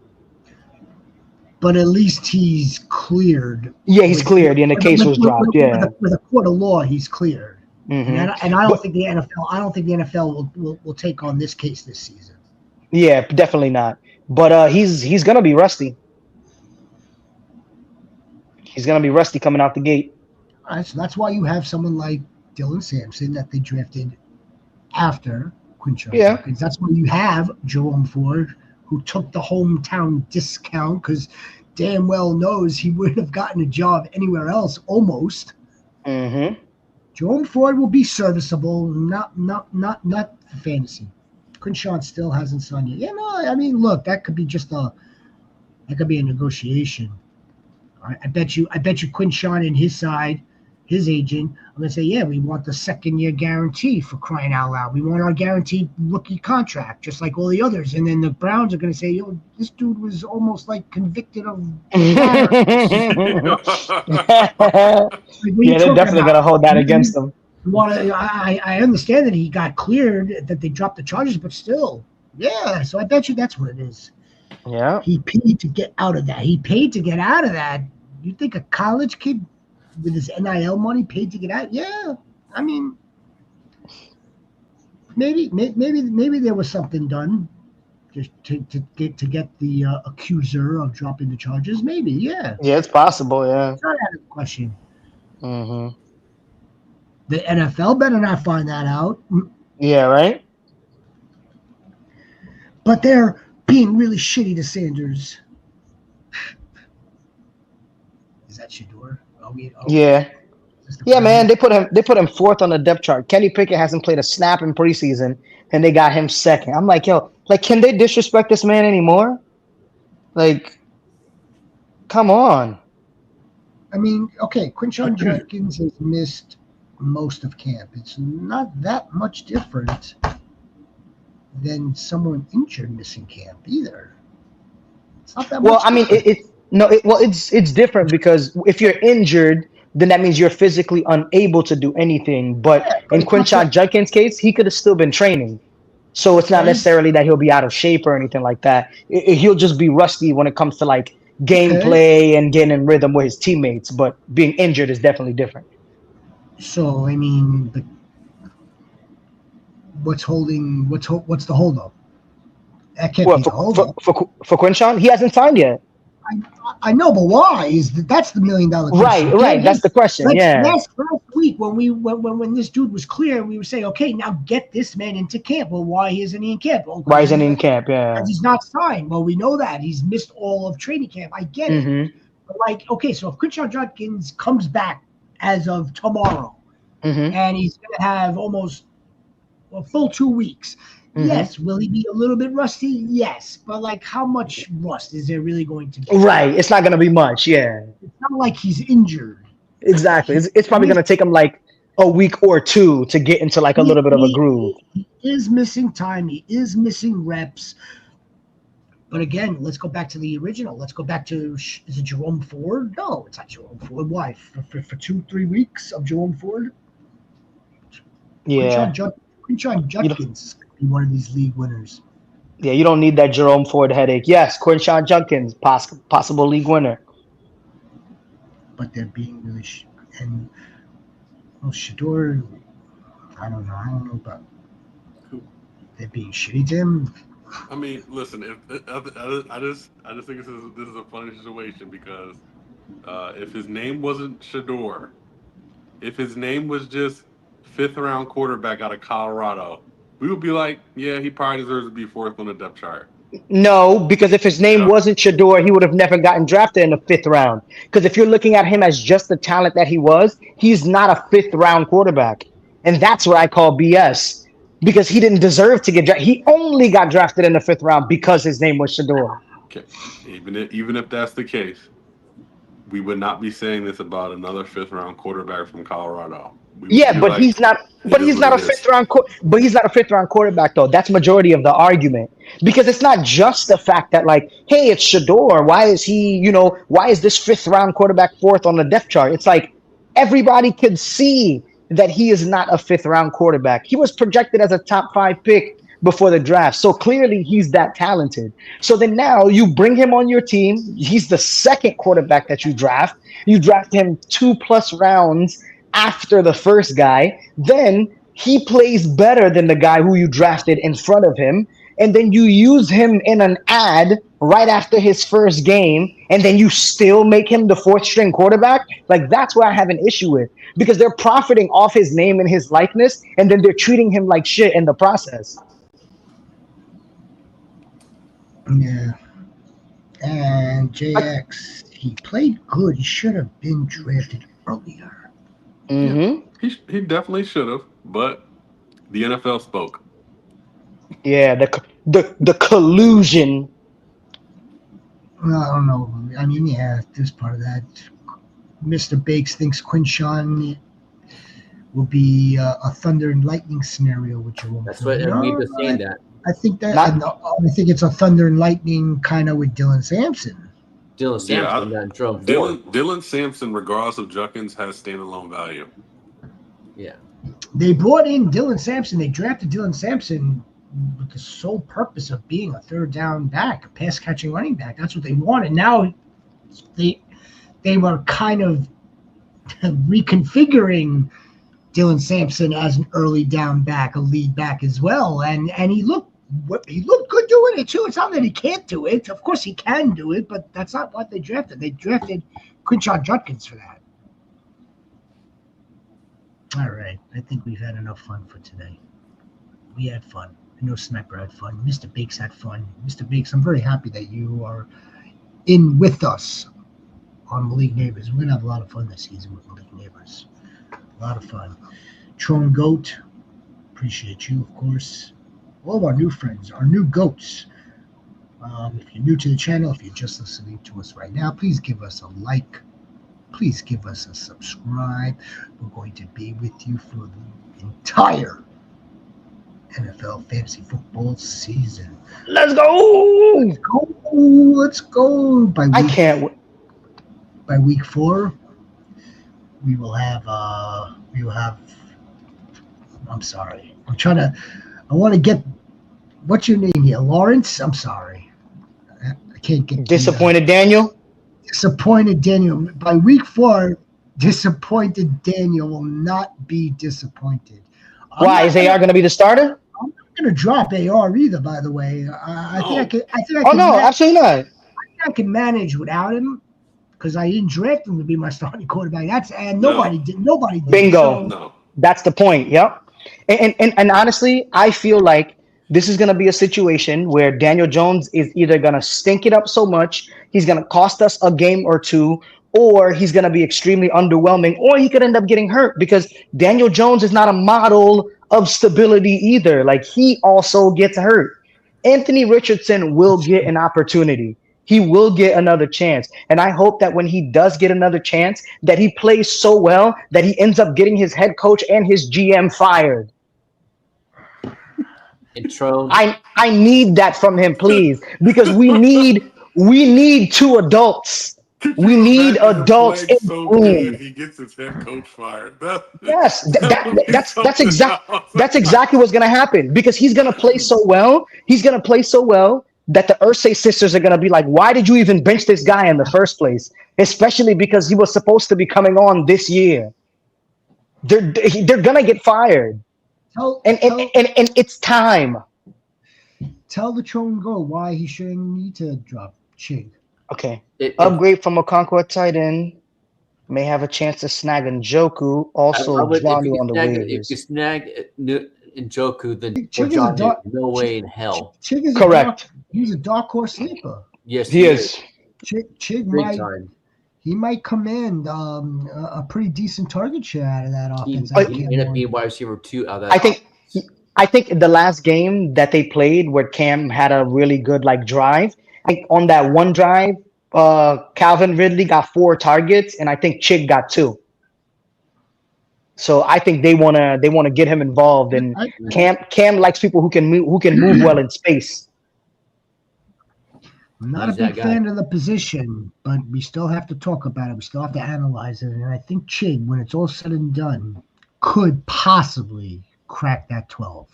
But at least he's cleared. Yeah, he's cleared. And the case was dropped. Yeah. With a court of law, he's cleared. And I don't think the NFL will take on this case this season. Yeah, definitely not. But he's gonna be rusty. He's gonna be rusty coming out the gate. All right, so that's why you have someone like Dylan Sampson that they drafted after Quinshon Yeah. Judkins. That's why you have Jerome Ford, who took the hometown discount because damn well knows he wouldn't have gotten a job anywhere else almost. Mm-hmm. Jerome Ford will be serviceable, not for fantasy. Quinshon still hasn't signed yet. Yeah, no, I mean, look, that could be a negotiation. I bet you Quinshon and his side, his agent, I'm gonna say, yeah, we want the 2nd-year guarantee for crying out loud. We want our guaranteed rookie contract, just like all the others. And then the Browns are gonna say, yo, this dude was almost like convicted of battery. Like, what are you Yeah, they're talking definitely about? gonna hold that against them. I understand that he got cleared, that they dropped the charges, but still, yeah. So I bet you that's what it is. Yeah. He paid to get out of that. He paid to get out of that. You think a college kid with his NIL money paid to get out? Yeah. I mean, maybe there was something done just to get the accuser of dropping the charges. Maybe, yeah. Yeah, it's possible. Yeah. It's not out of the question. Mm-hmm. The NFL better not find that out. Yeah. Right. But they're being really shitty to Sanders. Is that Shador? Yeah. Is the Yeah, man. Browns? They put him fourth on the depth chart. Kenny Pickett hasn't played a snap in preseason, and they got him second. I'm like, yo, like, can they disrespect this man anymore? Like, come on. I mean, okay, Quinshon Judkins has missed most of camp. It's not that much different than someone injured missing camp either. It's not that Well, much I mean, different. it's different because if you're injured, then that means you're physically unable to do anything. But Yeah, but in it's not that. Quinshon Judkins' case, he could have still been training. So it's not Okay, necessarily that he'll be out of shape or anything like that. He'll just be rusty when it comes to like okay. gameplay and getting in rhythm with his teammates. But being injured is definitely different. So I mean, but what's the holdup? That can't Well, be the holdup. for Quinshon, he hasn't signed yet. I know, but why? That's the $1 million Right, question. right. That's the question. Let's Yeah. last week when this dude was clear, we would say, okay, now get this man into camp. Well, why isn't he in camp? Well, Why isn't he in camp? because Yeah. he's not signed. Well, we know that he's missed all of training camp. I get it. Mm-hmm. But like, okay, so if Quinshon Judkins comes back as of tomorrow, Mm-hmm. and he's going to have almost a full 2 weeks. Mm-hmm. Yes, will he be a little bit rusty? Yes, but like, how much rust is there really going to be? Right. It's not gonna be much. Yeah. It's not like he's injured. Exactly. It's probably gonna take him like a week or two to get into like a little bit of a groove. He is missing time. He is missing reps. But again, let's go back to the original. Let's go back to, is it Jerome Ford? No, it's not Jerome Ford. Why? For 2-3 weeks of Jerome Ford? Yeah. Quinshon Judkins is going to be one of these league winners. Yeah, you don't need that Jerome Ford headache. Yes, Quinshon Judkins, possible league winner. But they're being really and Shador, I don't know. I don't know about they're being shitty to him. I mean, listen. I just think this is a funny situation because if his name wasn't Shador, if his name was just 5th-round quarterback out of Colorado, we would be like, yeah, he probably deserves to be 4th on the depth chart. No, because if his name Yeah. wasn't Shador, he would have never gotten drafted in the 5th round. Because if you're looking at him as just the talent that he was, he's not a 5th-round quarterback. And that's what I call BS. Because he didn't deserve to get drafted. He only got drafted in the 5th round because his name was Shador. Okay. Even if that's the case, we would not be saying this about another 5th-round quarterback from Colorado. We would Yeah, be but like, he's not. But is he's what not a it is. 5th round. But he's not a 5th round quarterback though. That's majority of the argument because it's not just the fact that like, hey, it's Shador. Why is he? Why is this 5th round quarterback 4th on the depth chart? It's like everybody could see that he is not a 5th round quarterback. He was projected as a top 5 pick before the draft, so clearly he's that talented. So then now you bring him on your team. He's the 2nd quarterback that you draft. You draft him 2+ rounds after the first guy, then he plays better than the guy who you drafted in front of him. and then you use him in an ad right after his first game, and then you still make him the fourth string quarterback. Like that's where I have an issue with, because they're profiting off his name and his likeness, and then they're treating him like shit in the process. Yeah. And JX, he played good. He should have been drafted earlier. Mm-hmm. He definitely should have, but the NFL spoke. Yeah, the collusion. Well, I don't know. I mean, yeah, there's part of that. Mr. Bakes thinks Quinshawn will be a thunder and lightning scenario with Jerome. That's what we've been saying that. I think that Not- I think it's a thunder and lightning kind of with Dylan Sampson. Dylan Sampson and Jerome Ford. Dylan Sampson, regardless of Junkins, has standalone value. Yeah. They brought in Dylan Sampson. They drafted Dylan Sampson with the sole purpose of being a third down back, a pass catching running back. That's what they wanted. Now they were kind of reconfiguring Dylan Sampson as an early down back, a lead back as well, and he looked good doing it too. It's not that he can't do it. Of course he can do it, but that's not what they drafted. They drafted Quinshawn Judkins for that. All right, I think we've had enough fun for today. We had fun. I know Sniper had fun. Mr. Bakes had fun. Mr. Bakes, I'm very happy that you are in with us on Malik Neighbors. We're going to have a lot of fun this season with Malik Neighbors. A lot of fun. Tron Goat, appreciate you, of course. All of our new friends, our new goats. If you're new to the channel, if you're just listening to us right now, please give us a like. Please give us a subscribe. We're going to be with you for the entire NFL fantasy football season. Let's go! Let's go. I can't. By week 4, we will have. I'm sorry. I want to get. What's your name here, Lawrence? I'm sorry. I can't get. Disappointed Daniel. Disappointed Daniel. By week 4, disappointed Daniel will not be disappointed. Why is AR going to be the starter? I'm not going to drop AR either. By the way, I think I can. Oh no, absolutely not. I think I can manage without him because I didn't draft him to be my starting quarterback. Nobody did. Nobody did. Bingo. No. That's the point. Yep. And honestly, I feel like this is going to be a situation where Daniel Jones is either going to stink it up so much, he's going to cost us a game or two, or he's going to be extremely underwhelming, or he could end up getting hurt because Daniel Jones is not a model of stability either. Like, he also gets hurt. Anthony Richardson will get an opportunity. He will get another chance. And I hope that when he does get another chance, that he plays so well that he ends up getting his head coach and his GM fired. I need that from him, please, because we need 2 adults. We need adults in the room. He gets his head coach fired. Yes, that's exactly what's gonna happen, because he's gonna play so well. He's gonna play so well that the Ursay sisters are gonna be like, "Why did you even bench this guy in the first place?" Especially because he was supposed to be coming on this year. They're gonna get fired. And it's time. Tell the Tron Go why he shouldn't need to drop Chig. Okay. Upgrade from Okonkwo at tight end. May have a chance to snag Njoku. Also, Johnny on the waivers. If you snag Njoku, then Chig Johnny, no way in hell. Chig is correct. He's a dark horse sleeper. Yes, he is. Chig might command a pretty decent target share out of that offense. He ended up being wide receiver 2 out of that. I think the last game that they played where Cam had a really good drive, I think on that one drive, Calvin Ridley got 4 targets, and I think Chig got 2. So I think they wanna get him involved, and Cam likes people who can move well in space. I'm not a big fan of the position, but we still have to talk about it. We still have to analyze it, and I think Chig, when it's all said and done, could possibly crack that 12.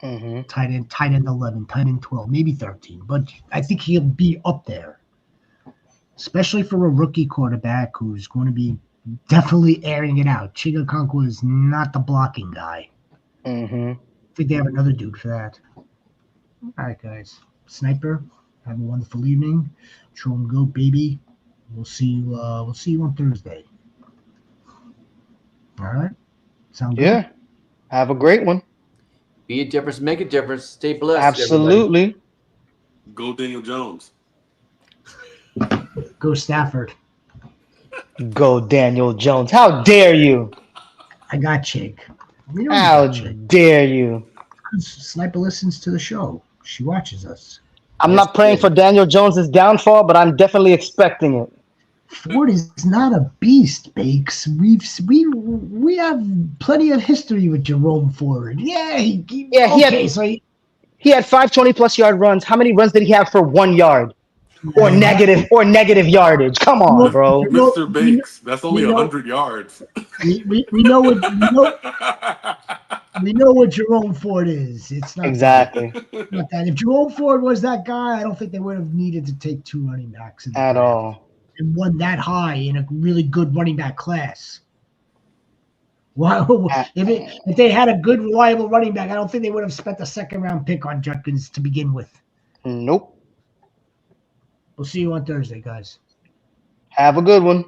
Mm-hmm. Tight end 11, tight end 12, maybe 13. But I think he'll be up there, especially for a rookie quarterback who's going to be definitely airing it out. Chig Okonkwo is not the blocking guy. Mm-hmm. I think they have another dude for that. All right, guys. Sniper, have a wonderful evening. Show 'em go, baby. We'll see you. We'll see you on Thursday. All right. Sound good? Yeah. Have a great one. Be a difference, make a difference. Stay blessed, everybody. Absolutely. Go Daniel Jones. Go Stafford. Go Daniel Jones. How dare you? I got Chig. We know you How got Chig. dare you? Sniper listens to the show. She watches us. I'm Yes, not praying sir. for Daniel Jones's downfall, but I'm definitely expecting it. Ford is not a beast, Bakes. We have plenty of history with Jerome Ford. Yeah, Yeah, so he had 5 20+ yard runs. How many runs did he have for 1 yard or negative yardage? Come on, bro. Mr. Bakes, that's only we know 100 yards. we know what we know what Jerome Ford is. It's not Exactly. not that. If Jerome Ford was that guy, I don't think they would have needed to take 2 running backs in the At draft all. and one that high in a really good running back class. Wow, At if they had a good, reliable running back, I don't think they would have spent a second round pick on Judkins to begin with. Nope. We'll see you on Thursday, guys. Have a good one.